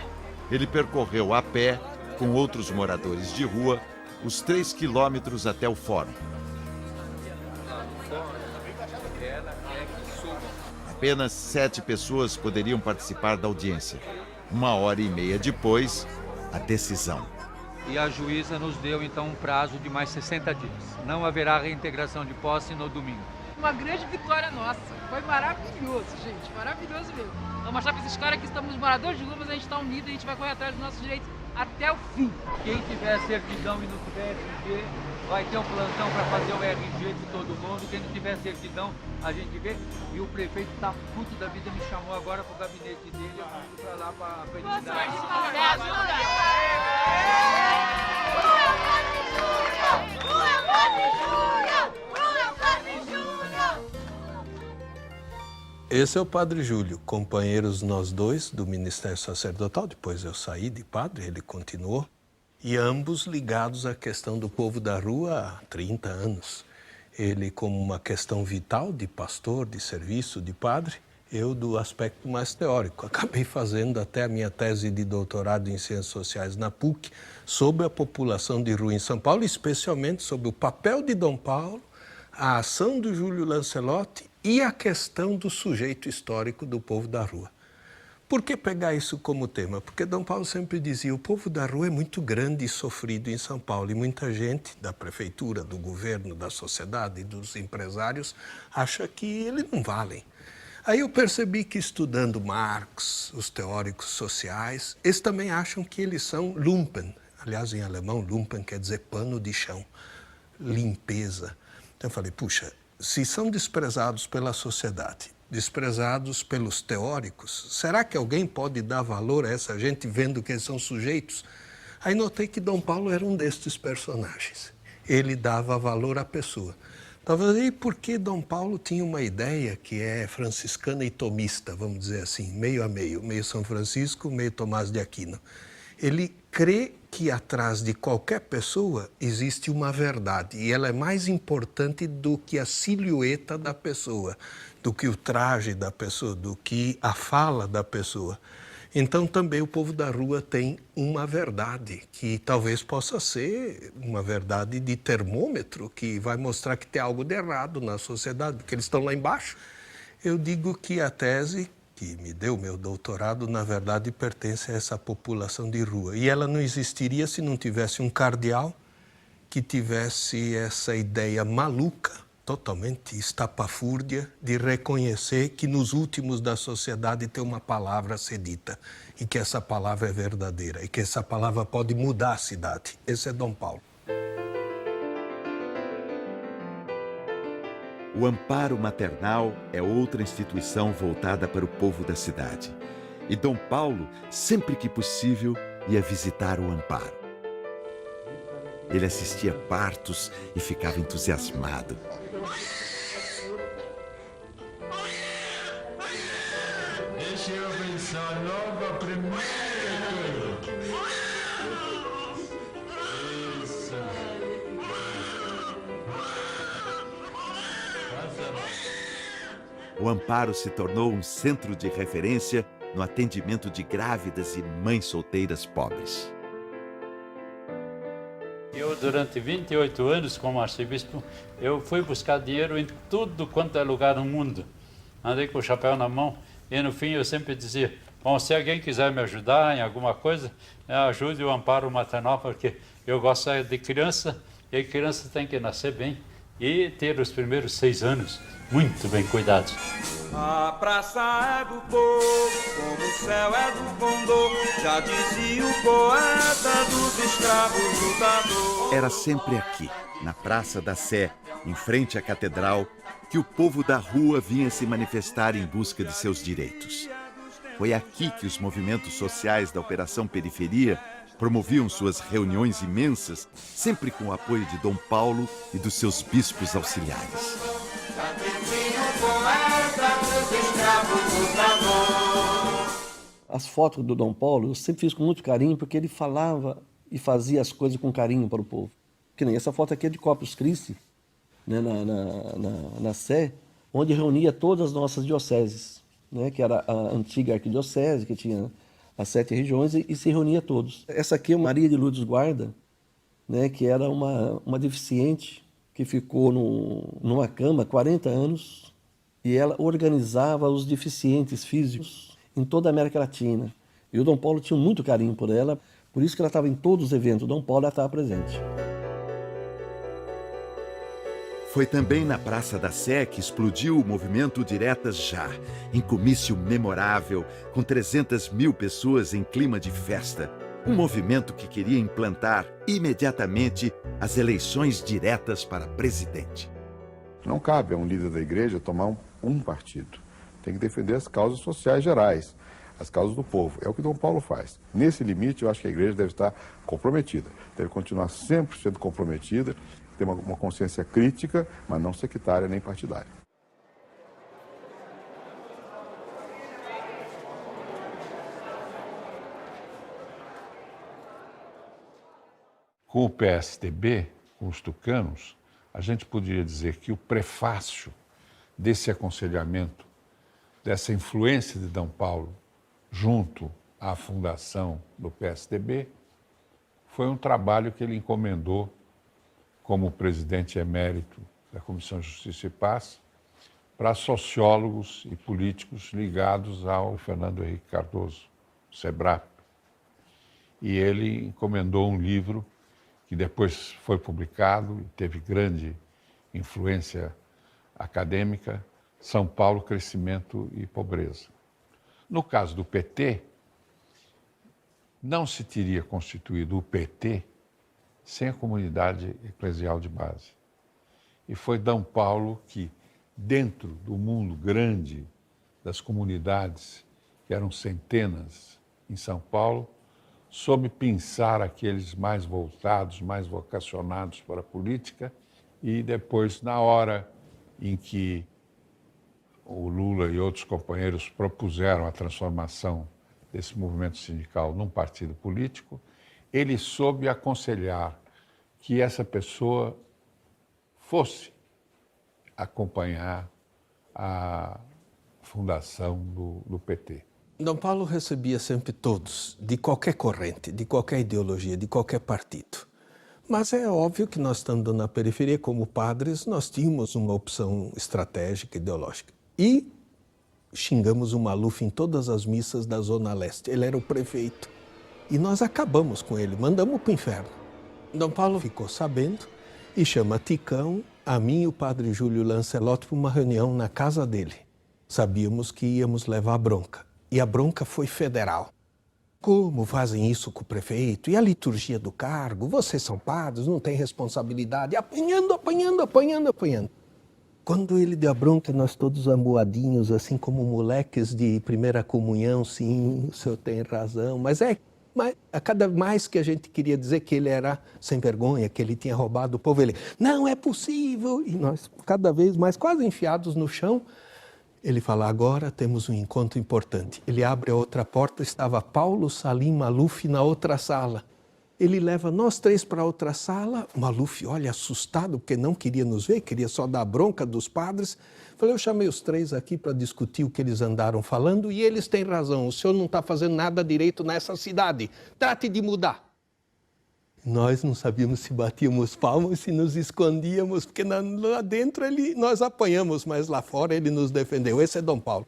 Ele percorreu a pé, com outros moradores de rua, os 3 quilômetros até o fórum. Apenas 7 pessoas poderiam participar da audiência. 1h30 depois, a decisão. E a juíza nos deu, então, um prazo de mais 60 dias. Não haverá reintegração de posse no domingo. Uma grande vitória nossa. Foi maravilhoso, gente. Maravilhoso mesmo. Vamos mostrar para esses caras que estamos moradores de rua, mas a gente está unido e a gente vai correr atrás dos nossos direitos até o fim. Quem tiver certidão e não tiver RG, vai ter um plantão para fazer o RG de todo mundo. Quem não tiver certidão, a gente vê. E o prefeito está puto da vida, me chamou agora para o gabinete dele. Eu fui para lá para a entidade. Esse é o Padre Júlio, companheiros nós dois do Ministério Sacerdotal, depois eu saí de padre, ele continuou, e ambos ligados à questão do povo da rua há 30 anos. Ele como uma questão vital de pastor, de serviço, de padre, eu do aspecto mais teórico. Acabei fazendo até a minha tese de doutorado em Ciências Sociais na PUC sobre a população de rua em São Paulo, especialmente sobre o papel de Dom Paulo, a ação do Júlio Lancelotti e a questão do sujeito histórico do povo da rua. Por que pegar isso como tema? Porque Dom Paulo sempre dizia, o povo da rua é muito grande e sofrido em São Paulo, e muita gente da prefeitura, do governo, da sociedade, dos empresários, acha que eles não valem. Aí eu percebi que estudando Marx, os teóricos sociais, eles também acham que eles são Lumpen. Aliás, em alemão, Lumpen quer dizer pano de chão, limpeza. Então eu falei, puxa, se são desprezados pela sociedade, desprezados pelos teóricos, será que alguém pode dar valor a essa gente vendo que eles são sujeitos? Aí notei que Dom Paulo era um destes personagens. Ele dava valor à pessoa. Talvez aí porque Dom Paulo tinha uma ideia que é franciscana e tomista, vamos dizer assim, meio a meio, meio São Francisco, meio Tomás de Aquino. Ele crê que atrás de qualquer pessoa existe uma verdade e ela é mais importante do que a silhueta da pessoa, do que o traje da pessoa, do que a fala da pessoa. Então também o povo da rua tem uma verdade que talvez possa ser uma verdade de termômetro que vai mostrar que tem algo de errado na sociedade, porque eles estão lá embaixo. Eu digo que a tese que me deu meu doutorado, na verdade, pertence a essa população de rua. E ela não existiria se não tivesse um cardeal que tivesse essa ideia maluca, totalmente estapafúrdia, de reconhecer que nos últimos da sociedade tem uma palavra a ser dita e que essa palavra é verdadeira e que essa palavra pode mudar a cidade. Esse é Dom Paulo. O Amparo Maternal é outra instituição voltada para o povo da cidade. E Dom Paulo, sempre que possível, ia visitar o Amparo. Ele assistia partos e ficava entusiasmado. Deixa eu pensar logo a primeira coisa. o Amparo se tornou um centro de referência no atendimento de grávidas e mães solteiras pobres. Eu, durante 28 anos como arcebispo, eu fui buscar dinheiro em tudo quanto é lugar no mundo. Andei com o chapéu na mão e, no fim, eu sempre dizia, bom, se alguém quiser me ajudar em alguma coisa, ajude o Amparo Maternal, porque eu gosto de criança, e a criança tem que nascer bem e ter os primeiros 6 anos muito bem cuidados. A praça é do povo, como o céu é do condor, já dizia o poeta dos escravos lutadores. Era sempre aqui, na Praça da Sé, em frente à catedral, que o povo da rua vinha se manifestar em busca de seus direitos. Foi aqui que os movimentos sociais da Operação Periferia promoviam suas reuniões imensas, sempre com o apoio de Dom Paulo e dos seus bispos auxiliares. As fotos do Dom Paulo eu sempre fiz com muito carinho, porque ele falava e fazia as coisas com carinho para o povo. Que nem essa foto aqui é de Corpus Christi, né, na Sé, onde reunia todas as nossas dioceses, né, que era a antiga arquidiocese, que tinha as 7 regiões, e se reunia todos. Essa aqui é Maria de Lourdes Guarda, né, que era uma deficiente que ficou numa cama 40 anos, e ela organizava os deficientes físicos em toda a América Latina. E o Dom Paulo tinha muito carinho por ela, por isso que ela estava em todos os eventos. O Dom Paulo estava presente. Foi também na Praça da Sé que explodiu o movimento Diretas Já, em comício memorável, com 300 mil pessoas em clima de festa. Um movimento que queria implantar imediatamente as eleições diretas para presidente. Não cabe a um líder da igreja tomar um partido. Tem que defender as causas sociais gerais, as causas do povo. É o que Dom Paulo faz. Nesse limite, eu acho que a igreja deve estar comprometida. Deve continuar sempre sendo comprometida, ter uma consciência crítica, mas não sectária nem partidária. Com o PSDB, com os tucanos, a gente poderia dizer que o prefácio desse aconselhamento, dessa influência de D. Paulo junto à fundação do PSDB, foi um trabalho que ele encomendou como presidente emérito da Comissão de Justiça e Paz para sociólogos e políticos ligados ao Fernando Henrique Cardoso, SEBRAP. E ele encomendou um livro que depois foi publicado e teve grande influência acadêmica, São Paulo, Crescimento e Pobreza. No caso do PT, não se teria constituído o PT sem a comunidade eclesial de base. E foi D. Paulo que, dentro do mundo grande das comunidades, que eram centenas em São Paulo, soube pensar aqueles mais voltados, mais vocacionados para a política, e depois, na hora em que o Lula e outros companheiros propuseram a transformação desse movimento sindical num partido político, ele soube aconselhar que essa pessoa fosse acompanhar a fundação do PT. D. Paulo recebia sempre todos, de qualquer corrente, de qualquer ideologia, de qualquer partido. Mas é óbvio que nós, estando na periferia como padres, nós tínhamos uma opção estratégica, ideológica. E xingamos o Maluf em todas as missas da Zona Leste. Ele era o prefeito. E nós acabamos com ele, mandamos para o inferno. D. Paulo ficou sabendo e chama Ticão, a mim e o padre Júlio Lancelotti para uma reunião na casa dele. Sabíamos que íamos levar bronca. E a bronca foi federal. Como fazem isso com o prefeito? E a liturgia do cargo? Vocês são padres, não têm responsabilidade. Apanhando. Quando ele deu a bronca, nós todos amuadinhos, assim como moleques de primeira comunhão, sim, o senhor tem razão. Mas a cada mais que a gente queria dizer que ele era sem vergonha, que ele tinha roubado o povo, ele, não é possível. E nós, cada vez mais, quase enfiados no chão, ele fala, agora temos um encontro importante. Ele abre a outra porta, estava Paulo Salim Maluf na outra sala. Ele leva nós três para outra sala. O Maluf olha assustado, porque não queria nos ver, queria só dar bronca dos padres. Falei, eu chamei os três aqui para discutir o que eles andaram falando e eles têm razão. O senhor não está fazendo nada direito nessa cidade. Trate de mudar. Nós não sabíamos se batíamos palmas, se nos escondíamos, porque lá dentro nós apanhamos, mas lá fora ele nos defendeu. Esse é Dom Paulo.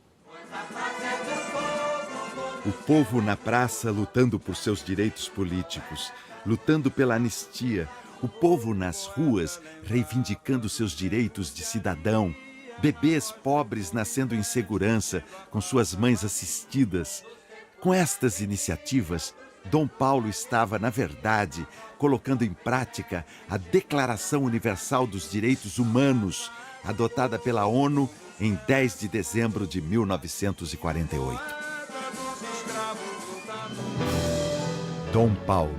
O povo na praça lutando por seus direitos políticos, lutando pela anistia, o povo nas ruas reivindicando seus direitos de cidadão, bebês pobres nascendo em segurança, com suas mães assistidas. Com estas iniciativas, Dom Paulo estava, na verdade, colocando em prática a Declaração Universal dos Direitos Humanos, adotada pela ONU em 10 de dezembro de 1948. Dom Paulo,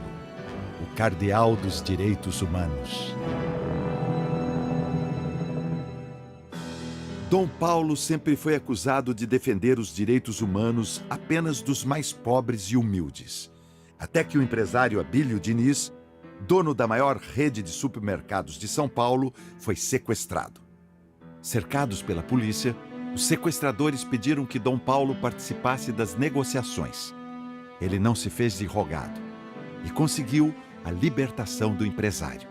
o cardeal dos direitos humanos. Dom Paulo sempre foi acusado de defender os direitos humanos apenas dos mais pobres e humildes. Até que o empresário Abílio Diniz, dono da maior rede de supermercados de São Paulo, foi sequestrado. Cercados pela polícia, os sequestradores pediram que Dom Paulo participasse das negociações. Ele não se fez de rogado e conseguiu a libertação do empresário.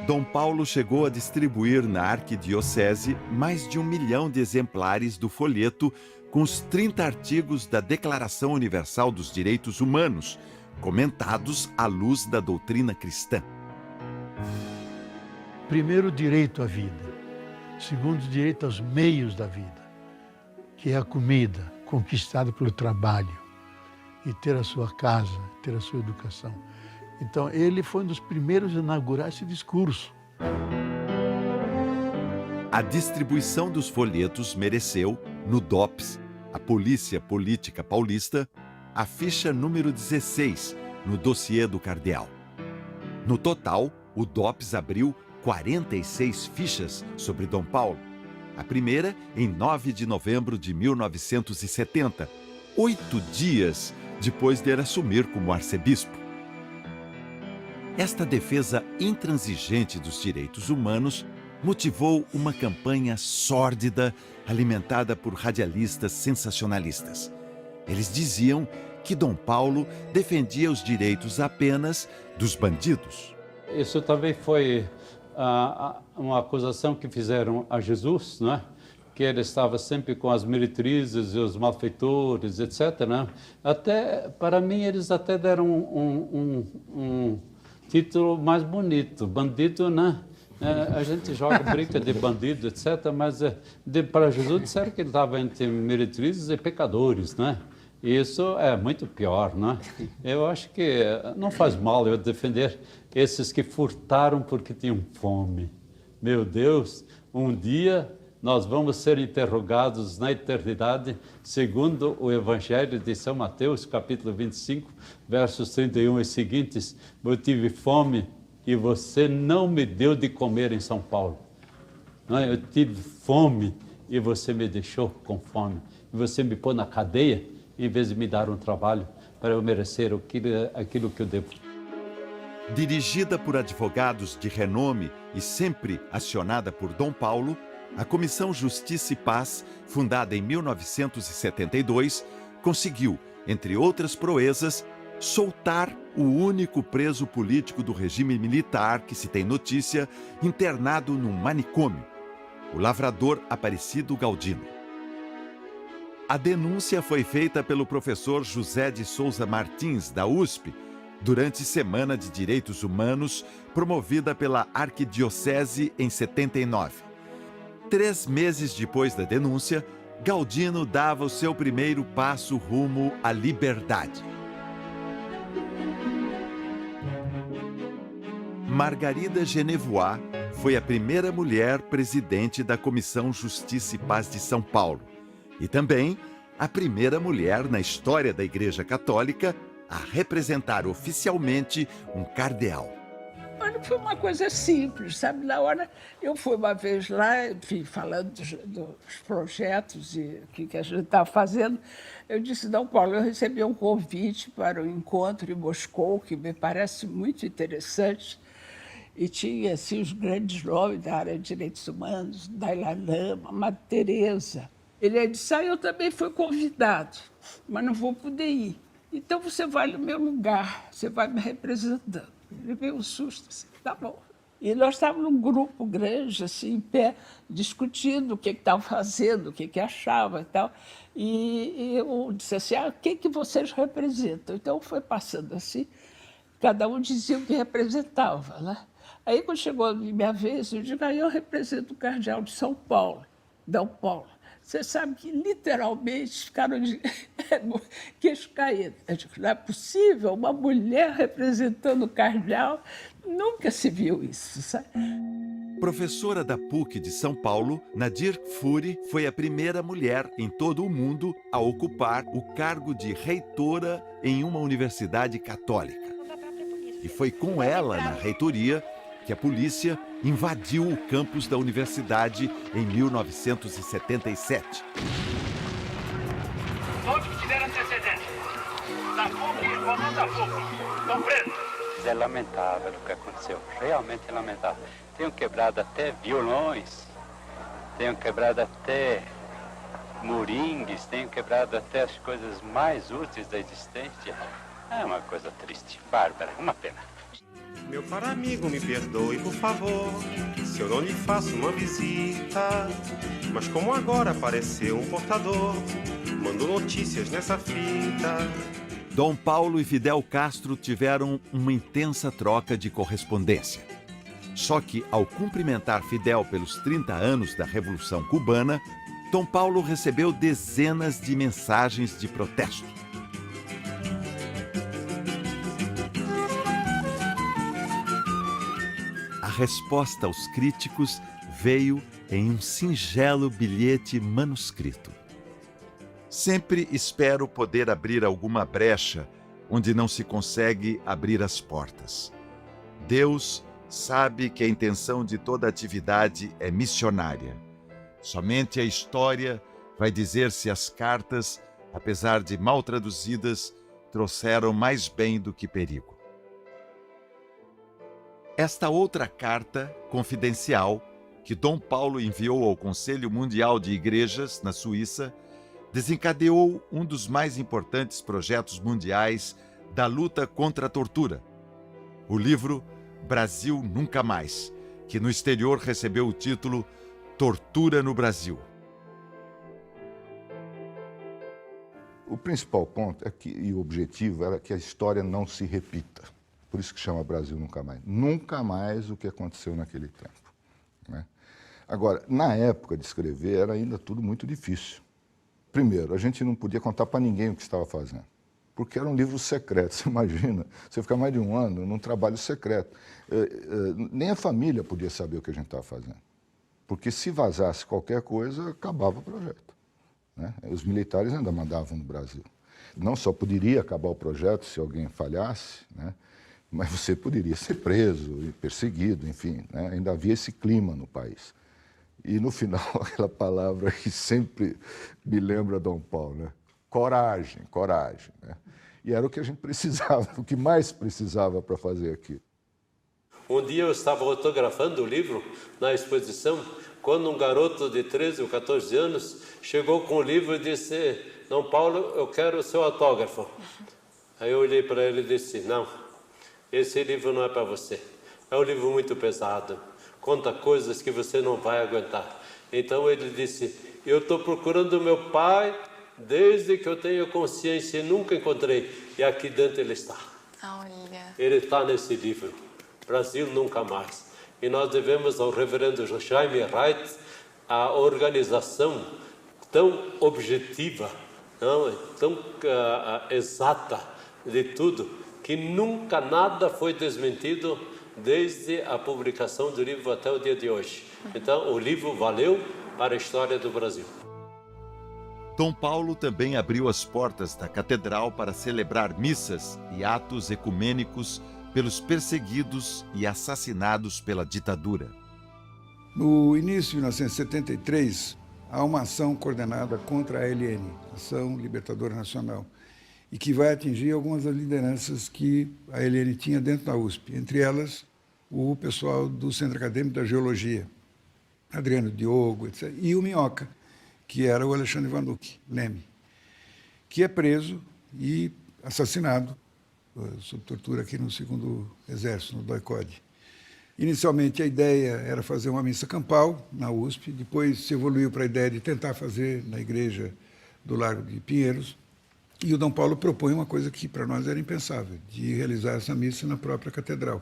Dom Paulo chegou a distribuir na arquidiocese mais de 1 milhão de exemplares do folheto com os 30 artigos da Declaração Universal dos Direitos Humanos, comentados à luz da doutrina cristã. Primeiro, direito à vida. Segundo, direito aos meios da vida, que é a comida, conquistada pelo trabalho, e ter a sua casa, ter a sua educação. Então, ele foi um dos primeiros a inaugurar esse discurso. A distribuição dos folhetos mereceu, no DOPS, a Polícia Política Paulista, a ficha número 16, no dossiê do cardeal. No total, o DOPS abriu 46 fichas sobre Dom Paulo. A primeira em 9 de novembro de 1970, 8 dias depois de ele assumir como arcebispo. Esta defesa intransigente dos direitos humanos motivou uma campanha sórdida alimentada por radialistas sensacionalistas. Eles diziam que Dom Paulo defendia os direitos apenas dos bandidos. Isso também foi uma acusação que fizeram a Jesus, não é? Que ele estava sempre com as meretrizes e os malfeitores, etc. Né? Até, para mim, eles até deram um título mais bonito, bandido, né? A gente joga, brinca de bandido, etc., mas para Jesus disseram que ele estava entre meretrizes e pecadores, né? E isso é muito pior, né? Eu acho que não faz mal eu defender esses que furtaram porque tinham fome. Meu Deus, um dia nós vamos ser interrogados na eternidade, segundo o Evangelho de São Mateus, capítulo 25, versos 31 e seguintes. Eu tive fome e você não me deu de comer em São Paulo. Eu tive fome e você me deixou com fome. E você me pôs na cadeia em vez de me dar um trabalho para eu merecer aquilo que eu devo. Dirigida por advogados de renome e sempre acionada por Dom Paulo, a Comissão Justiça e Paz, fundada em 1972, conseguiu, entre outras proezas, soltar o único preso político do regime militar que se tem notícia, internado num manicômio, o lavrador Aparecido Galdino. A denúncia foi feita pelo professor José de Souza Martins, da USP, durante Semana de Direitos Humanos, promovida pela Arquidiocese em 79. 3 meses depois da denúncia, Galdino dava o seu primeiro passo rumo à liberdade. Margarida Genevois foi a primeira mulher presidente da Comissão Justiça e Paz de São Paulo e também a primeira mulher na história da Igreja Católica a representar oficialmente um cardeal. trabalho foi uma coisa simples, sabe? Na hora, eu fui uma vez lá, enfim, falando dos projetos e o que a gente estava fazendo, eu disse, não, Paulo, eu recebi um convite para um encontro em Moscou, que me parece muito interessante, e tinha, assim, os grandes nomes da área de direitos humanos, Dalai Lama, Madre Teresa. Ele disse, eu também fui convidado, mas não vou poder ir. Então você vai no meu lugar, você vai me representando. Ele veio um susto, assim, tá bom. E nós estávamos num grupo grande, assim, em pé, discutindo o que estava fazendo, o que achava e tal. E eu disse assim, o que vocês representam? Então foi passando assim, cada um dizia o que representava, né? Aí, quando chegou a minha vez, eu digo, eu represento o cardeal de São Paulo, Dom Paulo. Você sabe que, literalmente, ficaram de queixo caído. Eu digo, não é possível, uma mulher representando o cardeal, nunca se viu isso, sabe? Professora da PUC de São Paulo, Nadir Furi foi a primeira mulher em todo o mundo a ocupar o cargo de reitora em uma universidade católica. E foi com ela na reitoria que a polícia invadiu o campus da universidade em 1977. Todos que tiveram antecedentes da PUC e comando da PUC estão presos. É lamentável o que aconteceu, realmente lamentável. Tenham quebrado até violões, tenham quebrado até moringues, tenham quebrado até as coisas mais úteis da existência. É uma coisa triste, bárbara, uma pena. Meu caro amigo, me perdoe, por favor, se eu não lhe faço uma visita. Mas como agora apareceu um portador, mando notícias nessa fita. Dom Paulo e Fidel Castro tiveram uma intensa troca de correspondência. Só que, ao cumprimentar Fidel pelos 30 anos da Revolução Cubana, Dom Paulo recebeu dezenas de mensagens de protesto. A resposta aos críticos veio em um singelo bilhete manuscrito. Sempre espero poder abrir alguma brecha onde não se consegue abrir as portas. Deus sabe que a intenção de toda atividade é missionária. Somente a história vai dizer se as cartas, apesar de mal traduzidas, trouxeram mais bem do que perigo. Esta outra carta, confidencial, que Dom Paulo enviou ao Conselho Mundial de Igrejas, na Suíça, desencadeou um dos mais importantes projetos mundiais da luta contra a tortura. O livro Brasil Nunca Mais, que no exterior recebeu o título Tortura no Brasil. O principal ponto e o objetivo era que a história não se repita. Por isso que chama Brasil Nunca Mais. Nunca mais o que aconteceu naquele tempo, né? Agora, na época de escrever, era ainda tudo muito difícil. Primeiro, a gente não podia contar para ninguém o que estava fazendo, porque era um livro secreto. Você imagina, você ficar mais de um ano num trabalho secreto. Nem a família podia saber o que a gente estava fazendo, porque se vazasse qualquer coisa, acabava o projeto, né? Os militares ainda mandavam no Brasil. Não só poderia acabar o projeto se alguém falhasse, né? Mas você poderia ser preso e perseguido, enfim, né? Ainda havia esse clima no país. E no final, aquela palavra que sempre me lembra Dom Paulo, né? Coragem, coragem, né? E era o que a gente precisava, o que mais precisava para fazer aquilo. Um dia eu estava autografando o livro na exposição, quando um garoto de 13 ou 14 anos chegou com o livro e disse: Dom Paulo, eu quero o seu autógrafo. Aí eu olhei para ele e disse: não, esse livro não é para você. É um livro muito pesado, conta coisas que você não vai aguentar. Então ele disse: eu estou procurando meu pai desde que eu tenho consciência e nunca encontrei. E aqui dentro ele está. Olha. Ele está nesse livro, Brasil Nunca Mais. E nós devemos ao reverendo Jaime Wright a organização tão objetiva, tão exata de tudo, que nunca nada foi desmentido desde a publicação do livro até o dia de hoje. Então, o livro valeu para a história do Brasil. Dom Paulo também abriu as portas da catedral para celebrar missas e atos ecumênicos pelos perseguidos e assassinados pela ditadura. No início de 1973, há uma ação coordenada contra a ALN, Ação Libertadora Nacional, e que vai atingir algumas das lideranças que a ALN tinha dentro da USP, entre elas o pessoal do Centro Acadêmico da Geologia, Adriano Diogo, etc., e o Minhoca, que era o Alexandre Vanucci, Leme, que é preso e assassinado sob tortura aqui no 2º Exército, no DOI-CODE. Inicialmente a ideia era fazer uma missa campal na USP, depois se evoluiu para a ideia de tentar fazer na igreja do Largo de Pinheiros, e o Dom Paulo propõe uma coisa que para nós era impensável, de realizar essa missa na própria catedral.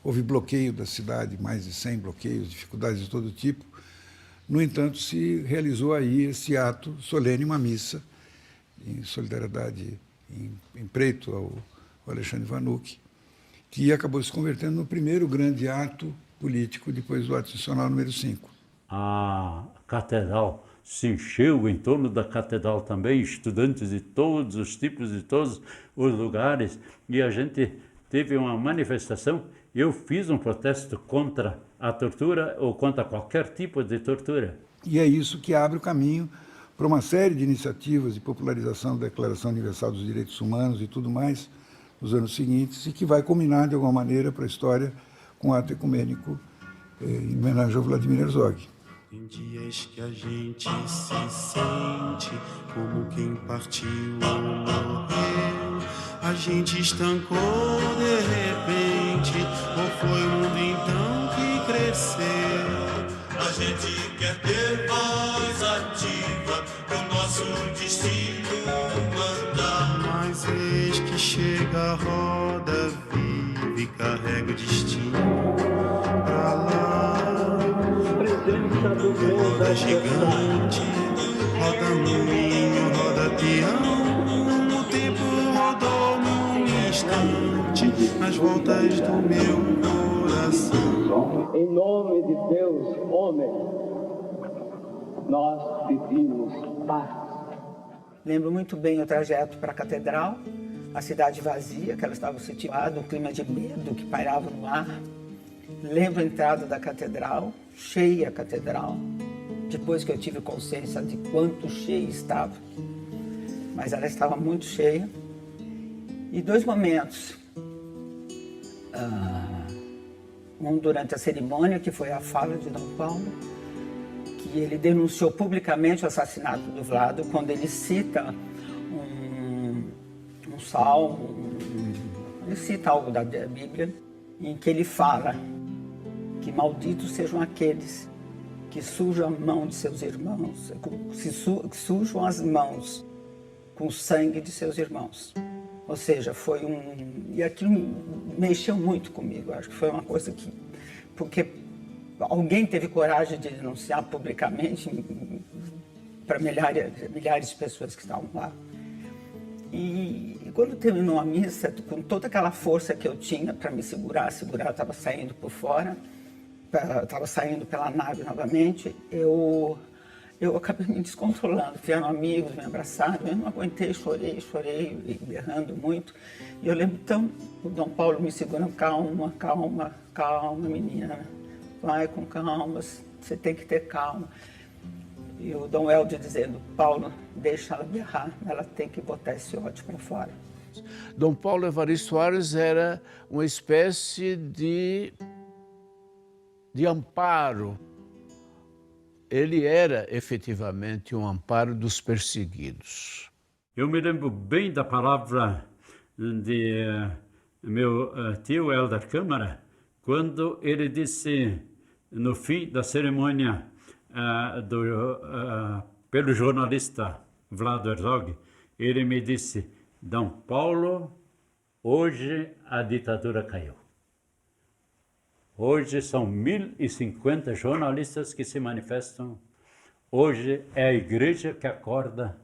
Houve bloqueio da cidade, mais de 100 bloqueios, dificuldades de todo tipo. No entanto, se realizou aí esse ato solene, uma missa, em solidariedade, em preito ao Alexandre Vanucci, que acabou se convertendo no primeiro grande ato político depois do ato institucional número 5. A catedral se encheu, em torno da catedral também, estudantes de todos os tipos, de todos os lugares, e a gente teve uma manifestação. Eu fiz um protesto contra a tortura ou contra qualquer tipo de tortura. E é isso que abre o caminho para uma série de iniciativas de popularização da Declaração Universal dos Direitos Humanos e tudo mais nos anos seguintes, e que vai culminar de alguma maneira para a história com o ato ecumênico em homenagem ao Vladimir Herzog. Tem dias que a gente se sente como quem partiu ou morreu. A gente estancou de repente, ou foi o mundo então que cresceu? A gente quer ter voz ativa pro nosso destino mandar. Mas eis que chega a roda viva e carrega o destino pra lá. Roda gigante, roda moinho, roda peão. O tempo rodou num instante nas voltas do meu coração. Em nome de Deus, homem, nós pedimos paz. Lembro muito bem o trajeto para a catedral, a cidade vazia, que ela estava situada, o clima de medo que pairava no ar. Lembro a entrada da catedral, cheia a catedral, depois que eu tive consciência de quanto cheia estava. Mas ela estava muito cheia. E 2 momentos. Um durante a cerimônia, que foi a fala de Dom Paulo, que ele denunciou publicamente o assassinato do Vlado, quando ele cita um salmo, ele cita algo da Bíblia, em que ele fala que malditos sejam aqueles que sujam a mão de seus irmãos, que sujam as mãos com o sangue de seus irmãos. Ou seja, foi e aquilo mexeu muito comigo, acho que foi uma coisa que... Porque alguém teve coragem de denunciar publicamente para milhares de pessoas que estavam lá. E quando terminou a missa, com toda aquela força que eu tinha para me segurar, estava saindo por fora, estava saindo pela nave novamente, eu acabei me descontrolando, vieram amigos, me abraçaram, eu não aguentei, chorei, berrando muito. E eu lembro, então, o Dom Paulo me segurando, calma, menina, vai com calma, você tem que ter calma. E o Dom Helder dizendo, Paulo, deixa ela berrar, ela tem que botar esse ódio para fora. Dom Paulo Evaristo Soares era uma espécie de amparo. Ele era efetivamente um amparo dos perseguidos. Eu me lembro bem da palavra de meu tio Helder Câmara, quando ele disse, no fim da cerimônia pelo jornalista Vlado Herzog, ele me disse, Dom Paulo, hoje a ditadura caiu. Hoje são 1.050 jornalistas que se manifestam. Hoje é a igreja que acorda.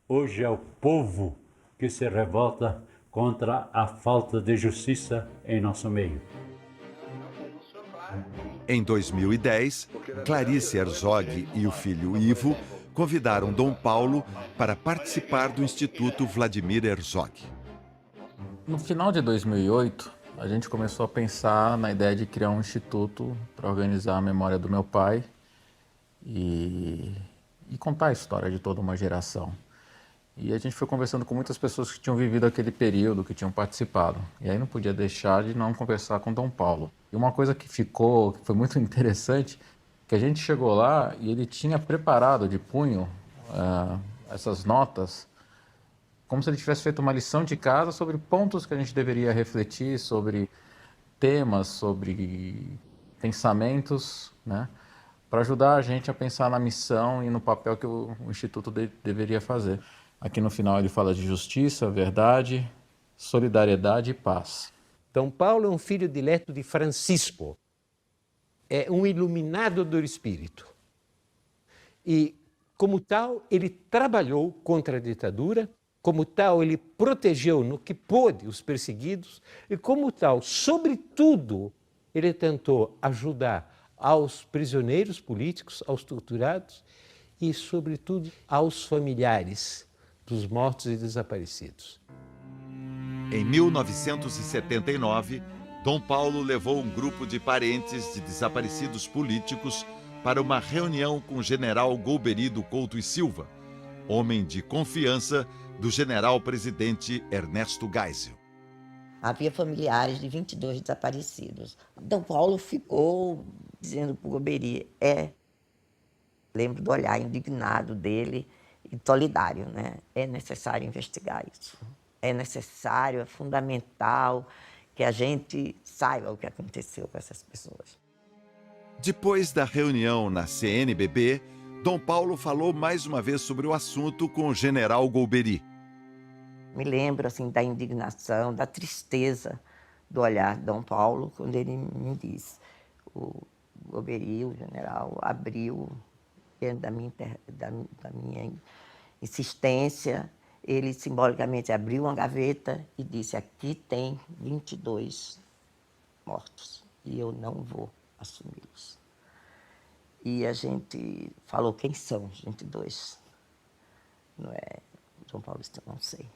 Hoje é o povo que se revolta contra a falta de justiça em nosso meio. Em 2010, Clarice Herzog e o filho Ivo convidaram Dom Paulo para participar do Instituto Vladimir Herzog. No final de 2008, a gente começou a pensar na ideia de criar um instituto para organizar a memória do meu pai e contar a história de toda uma geração. E a gente foi conversando com muitas pessoas que tinham vivido aquele período, que tinham participado. E aí não podia deixar de não conversar com Dom Paulo. E uma coisa que ficou, que foi muito interessante, que a gente chegou lá e ele tinha preparado de punho essas notas, como se ele tivesse feito uma lição de casa sobre pontos que a gente deveria refletir, sobre temas, sobre pensamentos, né? Para ajudar a gente a pensar na missão e no papel que o Instituto deveria fazer. Aqui no final ele fala de justiça, verdade, solidariedade e paz. Dom Paulo é um filho dileto de Francisco, é um iluminado do Espírito. E, como tal, ele trabalhou contra a ditadura, como tal, ele protegeu no que pôde os perseguidos, e como tal, sobretudo, ele tentou ajudar aos prisioneiros políticos, aos torturados e, sobretudo, aos familiares dos mortos e desaparecidos. Em 1979, Dom Paulo levou um grupo de parentes de desaparecidos políticos para uma reunião com o general Golbery do Couto e Silva, homem de confiança do general-presidente Ernesto Geisel. Havia familiares de 22 desaparecidos. Dom Paulo ficou dizendo para o Golbery, lembro do olhar indignado dele e solidário, né? É necessário investigar isso. É necessário, é fundamental que a gente saiba o que aconteceu com essas pessoas. Depois da reunião na CNBB, Dom Paulo falou mais uma vez sobre o assunto com o general Golbery. Me lembro assim, da indignação, da tristeza do olhar de Dom Paulo, quando ele me disse, o Golbery, o general, abriu, diante da minha insistência, ele simbolicamente abriu uma gaveta e disse, aqui tem 22 mortos e eu não vou assumi-los. E a gente falou quem são os 22. Não é, João Paulista, não sei.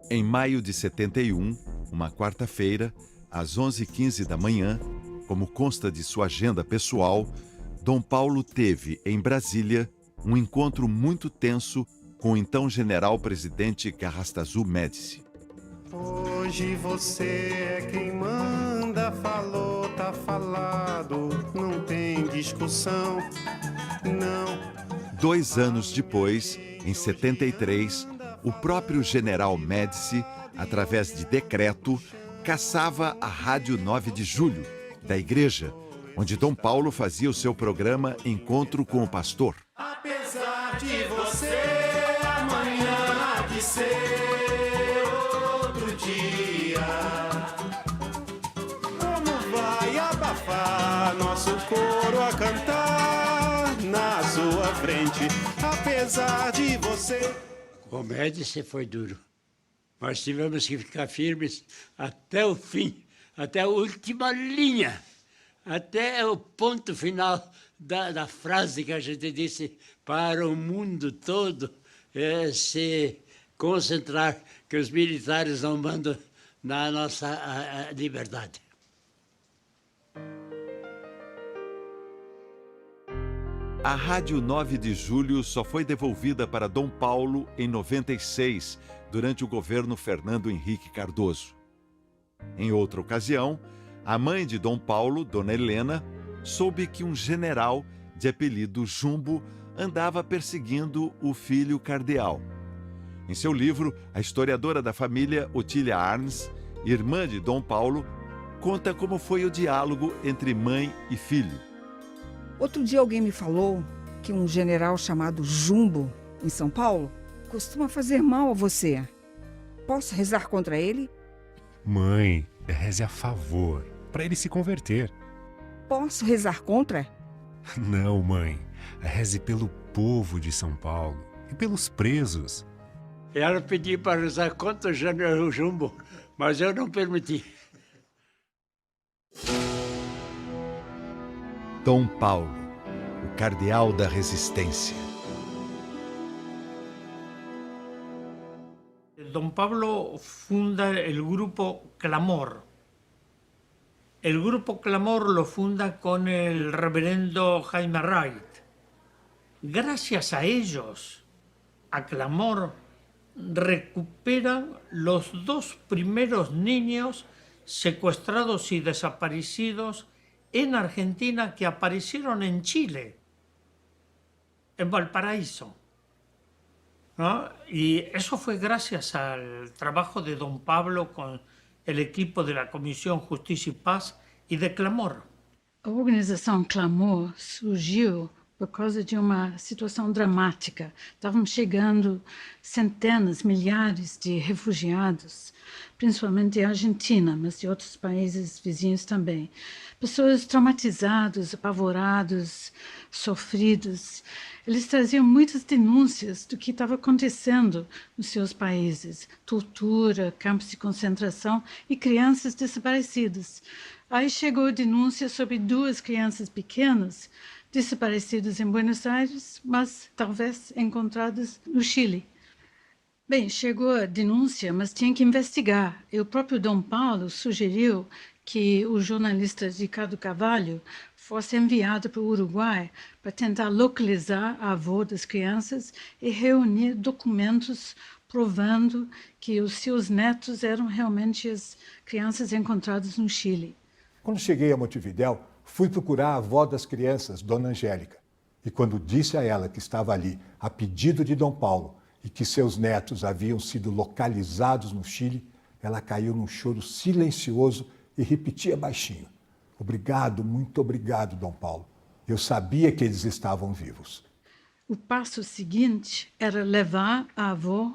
Em maio de 71, uma quarta-feira, às 11h15 da manhã, como consta de sua agenda pessoal, Dom Paulo teve, em Brasília, um encontro muito tenso com o então general-presidente Garrastazu Médici. Hoje você é quem manda, falou, tá falado, não tem discussão, não. 2 anos depois, em 73, o próprio general Médici, através de decreto, caçava a Rádio 9 de Julho, da igreja, onde Dom Paulo fazia o seu programa Encontro com o Pastor. Apesar de você, amanhã há de ser outro dia. Como vai abafar nosso coro a cantar na sua frente, apesar de você. O Médici foi duro. Nós tivemos que ficar firmes até o fim, até a última linha, até o ponto final da frase que a gente disse para o mundo todo se concentrar, que os militares não mandam na nossa liberdade. A Rádio 9 de Julho só foi devolvida para Dom Paulo em 96, durante o governo Fernando Henrique Cardoso. Em outra ocasião, a mãe de Dom Paulo, Dona Helena, soube que um general de apelido Jumbo andava perseguindo o filho cardeal. Em seu livro, a historiadora da família, Otília Arns, irmã de Dom Paulo, conta como foi o diálogo entre mãe e filho. Outro dia alguém me falou que um general chamado Jumbo, em São Paulo, costuma fazer mal a você. Posso rezar contra ele? Mãe, reze a favor, para ele se converter. Posso rezar contra? Não, mãe. Reze pelo povo de São Paulo e pelos presos. Ela pediu para rezar contra o general Jumbo, mas eu não permiti. Dom Paulo, o cardeal da resistência. Don Pablo funda el grupo Clamor. El grupo Clamor lo funda con el reverendo Jaime Wright. Gracias a ellos, a Clamor, recuperan los 2 primeros niños secuestrados y desaparecidos en Argentina que aparecieron en Chile, en Valparaíso, ¿no? Y eso fue gracias al trabajo de Don Pablo con el equipo de la Comisión Justicia y Paz e de Clamor. A organização Clamor surgiu por causa de uma situação dramática. Estavam chegando centenas, milhares de refugiados, principalmente da Argentina, mas de outros países vizinhos também. Pessoas traumatizadas, apavoradas, sofridas. Eles traziam muitas denúncias do que estava acontecendo nos seus países. Tortura, campos de concentração e crianças desaparecidas. Aí chegou a denúncia sobre 2 crianças pequenas desaparecidas em Buenos Aires, mas talvez encontradas no Chile. Bem, chegou a denúncia, mas tinha que investigar. E o próprio Dom Paulo sugeriu que o jornalista Ricardo Carvalho fosse enviado para o Uruguai para tentar localizar a avó das crianças e reunir documentos provando que os seus netos eram realmente as crianças encontradas no Chile. Quando cheguei a Montevidéu, fui procurar a avó das crianças, Dona Angélica. E quando disse a ela que estava ali a pedido de Dom Paulo e que seus netos haviam sido localizados no Chile, ela caiu num choro silencioso e repetia baixinho: "Obrigado, muito obrigado, Dom Paulo. Eu sabia que eles estavam vivos." O passo seguinte era levar a avó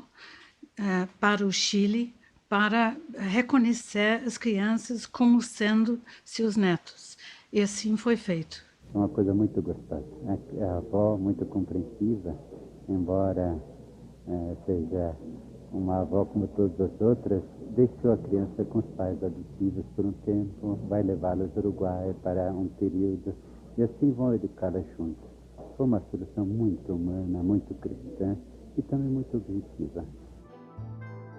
para o Chile para reconhecer as crianças como sendo seus netos. E assim foi feito. Uma coisa muito gostosa. A avó muito compreensiva, embora seja uma avó como todas as outras, deixou a criança com os pais adotivos por um tempo, vai levá-los ao Uruguai para um período e assim vão educá-las juntas. Foi uma solução muito humana, muito cristã e também muito objetiva.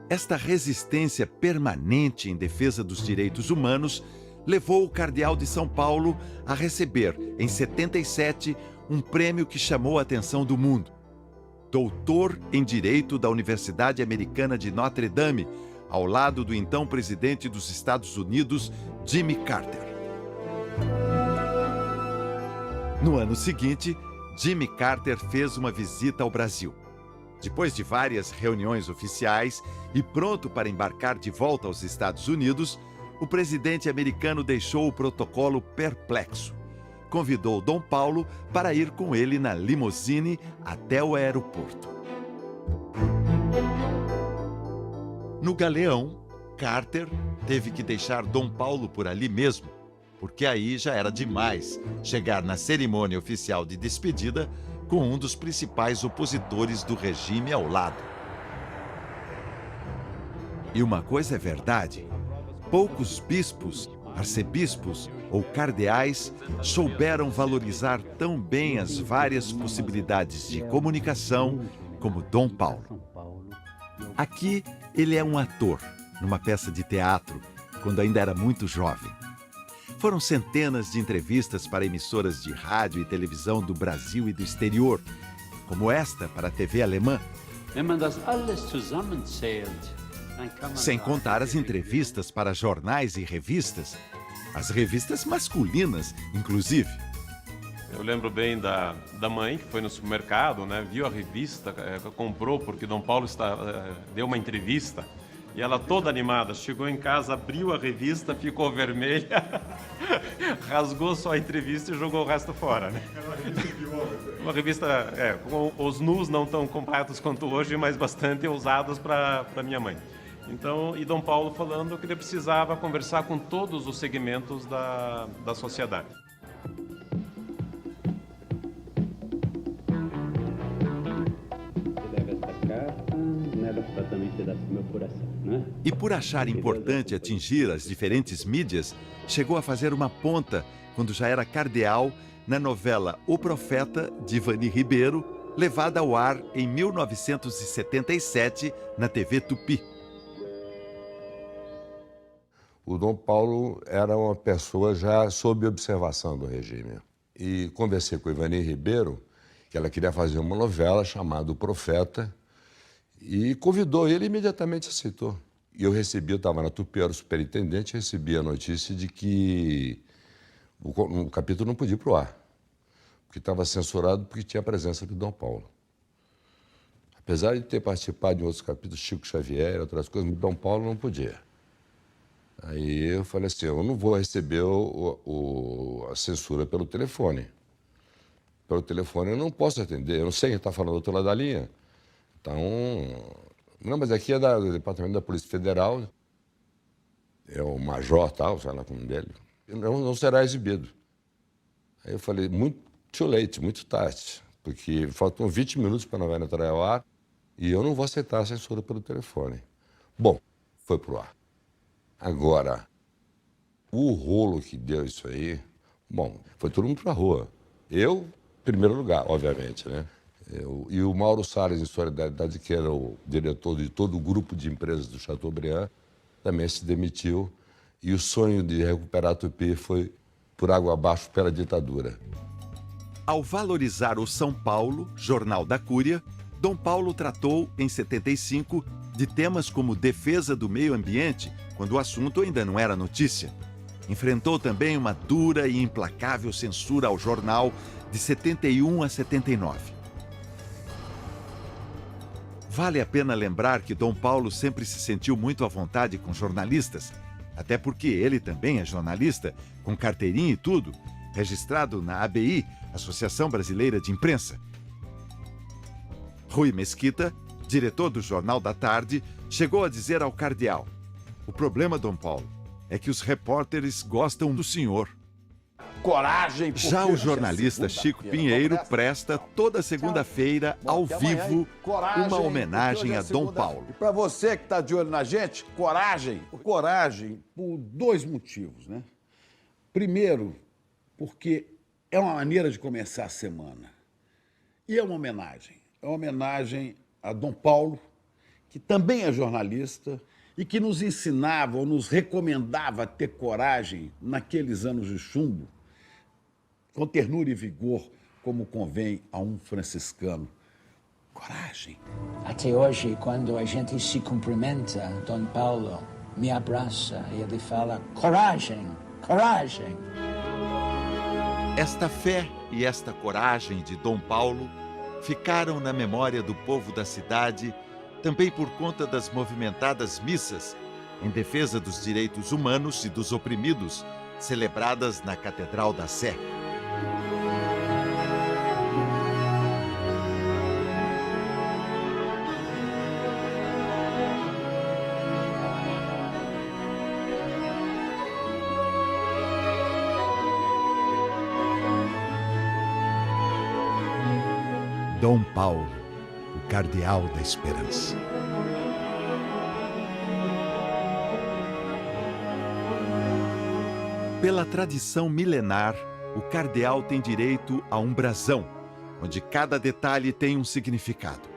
Esta resistência permanente em defesa dos direitos humanos levou o cardeal de São Paulo a receber, em 77, um prêmio que chamou a atenção do mundo. Doutor em Direito da Universidade Americana de Notre Dame, ao lado do então presidente dos Estados Unidos, Jimmy Carter. No ano seguinte, Jimmy Carter fez uma visita ao Brasil. Depois de várias reuniões oficiais e pronto para embarcar de volta aos Estados Unidos, o presidente americano deixou o protocolo perplexo. Convidou Dom Paulo para ir com ele na limusine até o aeroporto. No galeão, Carter teve que deixar Dom Paulo por ali mesmo, porque aí já era demais chegar na cerimônia oficial de despedida com um dos principais opositores do regime ao lado. E uma coisa é verdade: poucos bispos, arcebispos ou cardeais souberam valorizar tão bem as várias possibilidades de comunicação como Dom Paulo. Aqui ele é um ator, numa peça de teatro, quando ainda era muito jovem. Foram centenas de entrevistas para emissoras de rádio e televisão do Brasil e do exterior, como esta para a TV alemã. Sem contar as entrevistas para jornais e revistas, as revistas masculinas, inclusive. Eu lembro bem da mãe que foi no supermercado, né, viu a revista, comprou porque Dom Paulo deu uma entrevista. E ela toda animada, chegou em casa, abriu a revista, ficou vermelha, rasgou só a entrevista e jogou o resto fora, né? Uma revista com os nus não tão completos quanto hoje, mas bastante ousados para minha mãe. Então, e Dom Paulo falando que ele precisava conversar com todos os segmentos da sociedade. E por achar importante atingir as diferentes mídias, chegou a fazer uma ponta, quando já era cardeal, na novela O Profeta, de Ivani Ribeiro, levada ao ar em 1977 na TV Tupi. O Dom Paulo era uma pessoa já sob observação do regime. E conversei com a Ivani Ribeiro, que ela queria fazer uma novela chamada O Profeta, e convidou ele e imediatamente aceitou. E eu estava na Tupi, eu era o superintendente, recebi a notícia de que o capítulo não podia ir para o ar, porque estava censurado porque tinha a presença do Dom Paulo. Apesar de ter participado de outros capítulos, Chico Xavier, outras coisas, o Dom Paulo não podia. Aí eu falei assim, eu não vou receber a censura pelo telefone. Pelo telefone eu não posso atender, eu não sei quem está falando do outro lado da linha. Então, não, mas aqui é do Departamento da Polícia Federal, é o major tal, sei lá como dele, não será exibido. Aí eu falei, muito too late, muito tarde, porque faltam 20 minutos para a novela entrar ao ar e eu não vou aceitar a censura pelo telefone. Bom, foi pro ar. Agora, o rolo que deu isso aí, bom, foi todo mundo pra rua. Eu, em primeiro lugar, obviamente, né? E o Mauro Salles, em Solidariedade, que era o diretor de todo o grupo de empresas do Chateaubriand, também se demitiu. E o sonho de recuperar a Tupi foi por água abaixo pela ditadura. Ao valorizar o São Paulo, jornal da Cúria, Dom Paulo tratou, em 75, de temas como defesa do meio ambiente, quando o assunto ainda não era notícia. Enfrentou também uma dura e implacável censura ao jornal de 71 a 79. Vale a pena lembrar que Dom Paulo sempre se sentiu muito à vontade com jornalistas, até porque ele também é jornalista, com carteirinha e tudo, registrado na ABI, Associação Brasileira de Imprensa. Rui Mesquita, diretor do Jornal da Tarde, chegou a dizer ao cardeal: o problema, Dom Paulo, é que os repórteres gostam do senhor. Coragem. Já o jornalista Chico Pinheiro presta toda segunda-feira, ao vivo, uma homenagem a Dom Paulo. E para você que está de olho na gente, coragem. Coragem por dois motivos, né? Primeiro, porque é uma maneira de começar a semana. E é uma homenagem. É uma homenagem a Dom Paulo, que também é jornalista e que nos ensinava ou nos recomendava ter coragem naqueles anos de chumbo, com ternura e vigor, como convém a um franciscano. Coragem. Até hoje, quando a gente se cumprimenta, Dom Paulo me abraça e ele fala: coragem, coragem. Esta fé e esta coragem de Dom Paulo ficaram na memória do povo da cidade, também por conta das movimentadas missas em defesa dos direitos humanos e dos oprimidos, celebradas na Catedral da Sé. Dom Paulo, o cardeal da esperança. Pela tradição milenar, o cardeal tem direito a um brasão, onde cada detalhe tem um significado.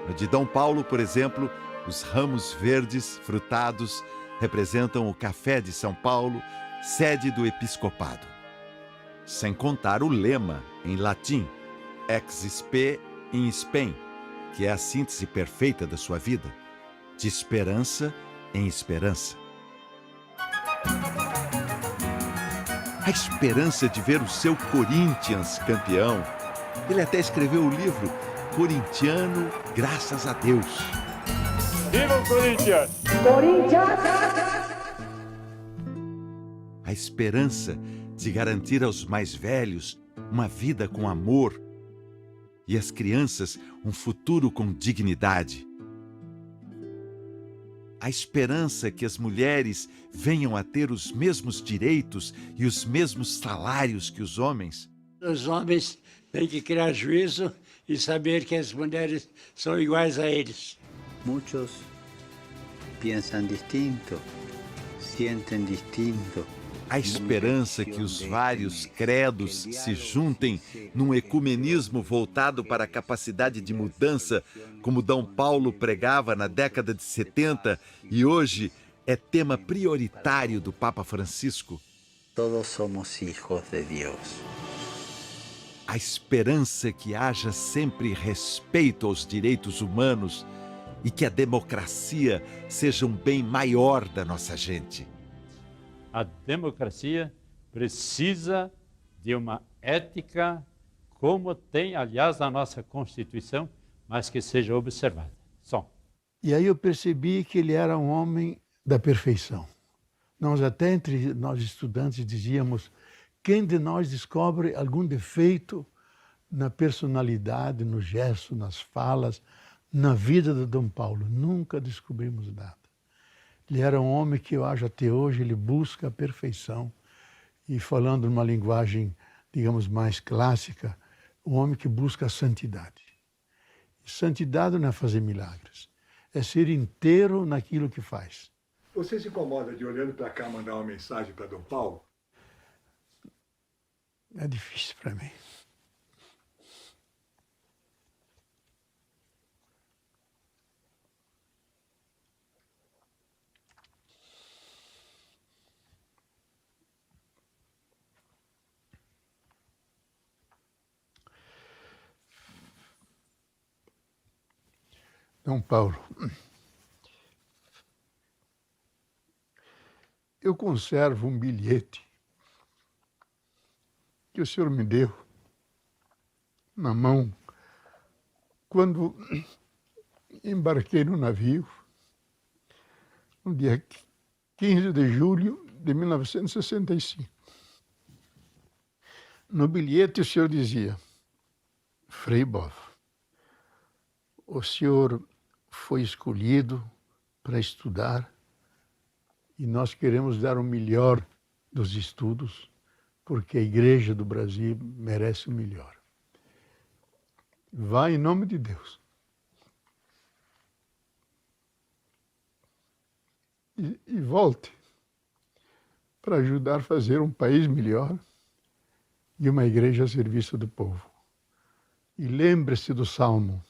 No de Dom Paulo, por exemplo, os ramos verdes frutados representam o café de São Paulo, sede do episcopado. Sem contar o lema, em latim, Ex spe in spem, que é a síntese perfeita da sua vida, de esperança em esperança. A esperança de ver o seu Corinthians campeão. Ele até escreveu o livro Corintiano, Graças a Deus. Viva o Corinthians! A esperança de garantir aos mais velhos uma vida com amor e às crianças um futuro com dignidade. A esperança que as mulheres venham a ter os mesmos direitos e os mesmos salários que os homens. Os homens têm que criar juízo e saber que as mulheres são iguais a eles. Muitos pensam distinto, sentem distinto, A esperança que os vários credos se juntem num ecumenismo voltado para a capacidade de mudança, como Dom Paulo pregava na década de 70 e hoje é tema prioritário do Papa Francisco. Todos somos hijos de Deus. A esperança que haja sempre respeito aos direitos humanos e que a democracia seja um bem maior da nossa gente. A democracia precisa de uma ética, como tem, aliás, na nossa Constituição, mas que seja observada. Só. E aí eu percebi que ele era um homem da perfeição. Nós até entre nós estudantes dizíamos, quem de nós descobre algum defeito na personalidade, no gesto, nas falas, na vida de Dom Paulo? Nunca descobrimos nada. Ele era um homem que eu acho até hoje, ele busca a perfeição. E falando numa linguagem, digamos, mais clássica, um homem que busca a santidade. E santidade não é fazer milagres, é ser inteiro naquilo que faz. Você se incomoda de, olhando para cá, mandar uma mensagem para Dom Paulo? É difícil para mim. Dom Paulo, eu conservo um bilhete que o senhor me deu na mão quando embarquei no navio, no dia 15 de julho de 1965. No bilhete o senhor dizia, Frei Bov, o senhor foi escolhido para estudar e nós queremos dar o melhor dos estudos, porque a Igreja do Brasil merece o melhor. Vá em nome de Deus. E volte para ajudar a fazer um país melhor e uma igreja a serviço do povo. E lembre-se do Salmo.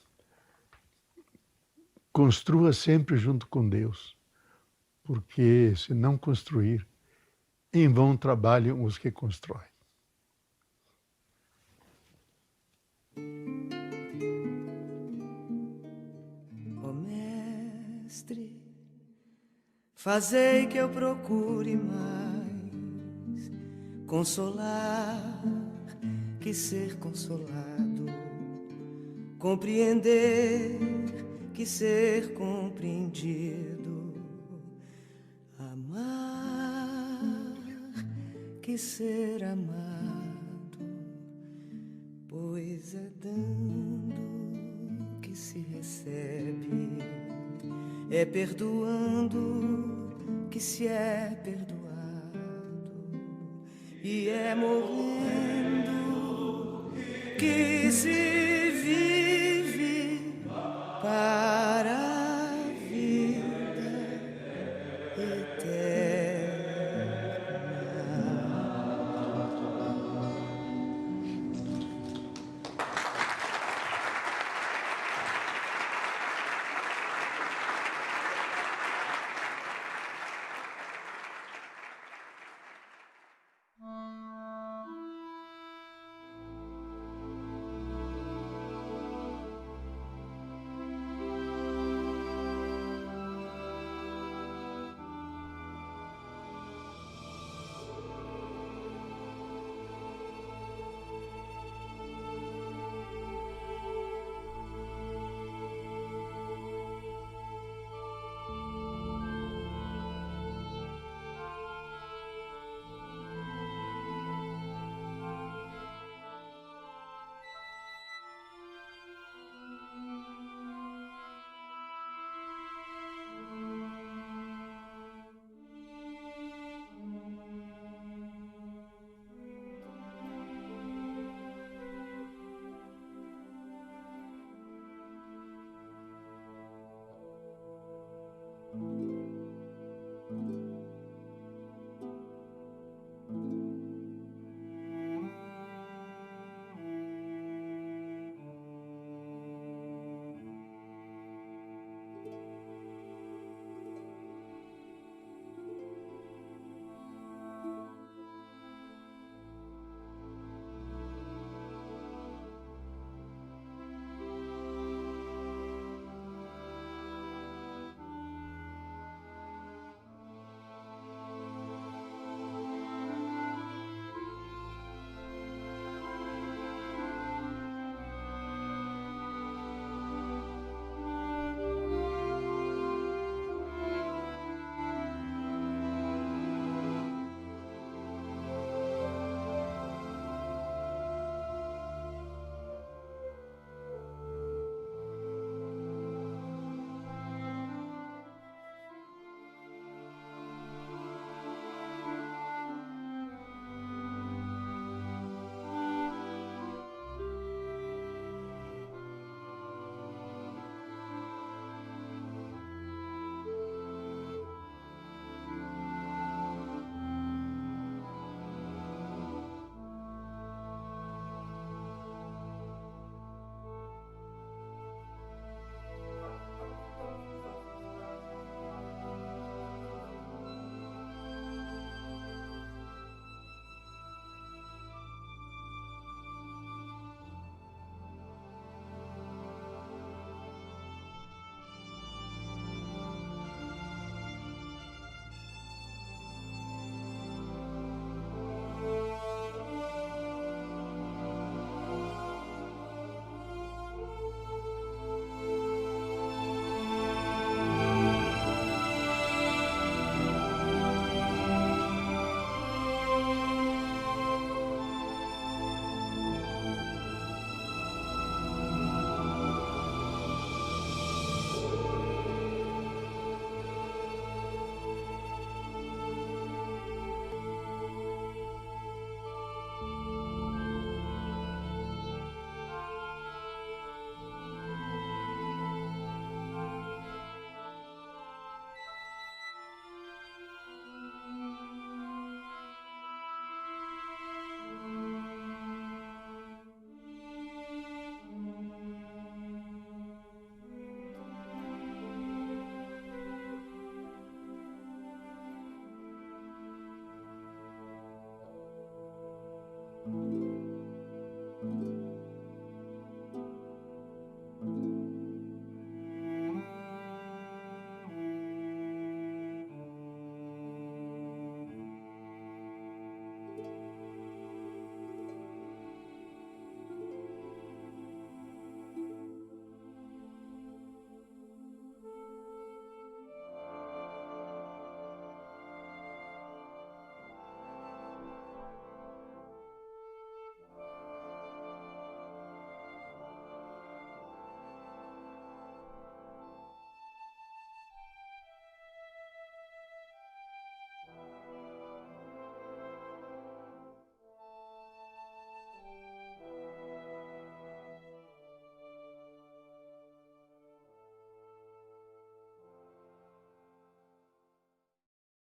Construa sempre junto com Deus, porque se não construir, em vão trabalham os que constroem. Ó Mestre, fazei que eu procure mais consolar que ser consolado, compreender que ser compreendido, amar que ser amado, pois é dando que se recebe, é perdoando que se é perdoado, e é morrendo que se vive para a vida eterna.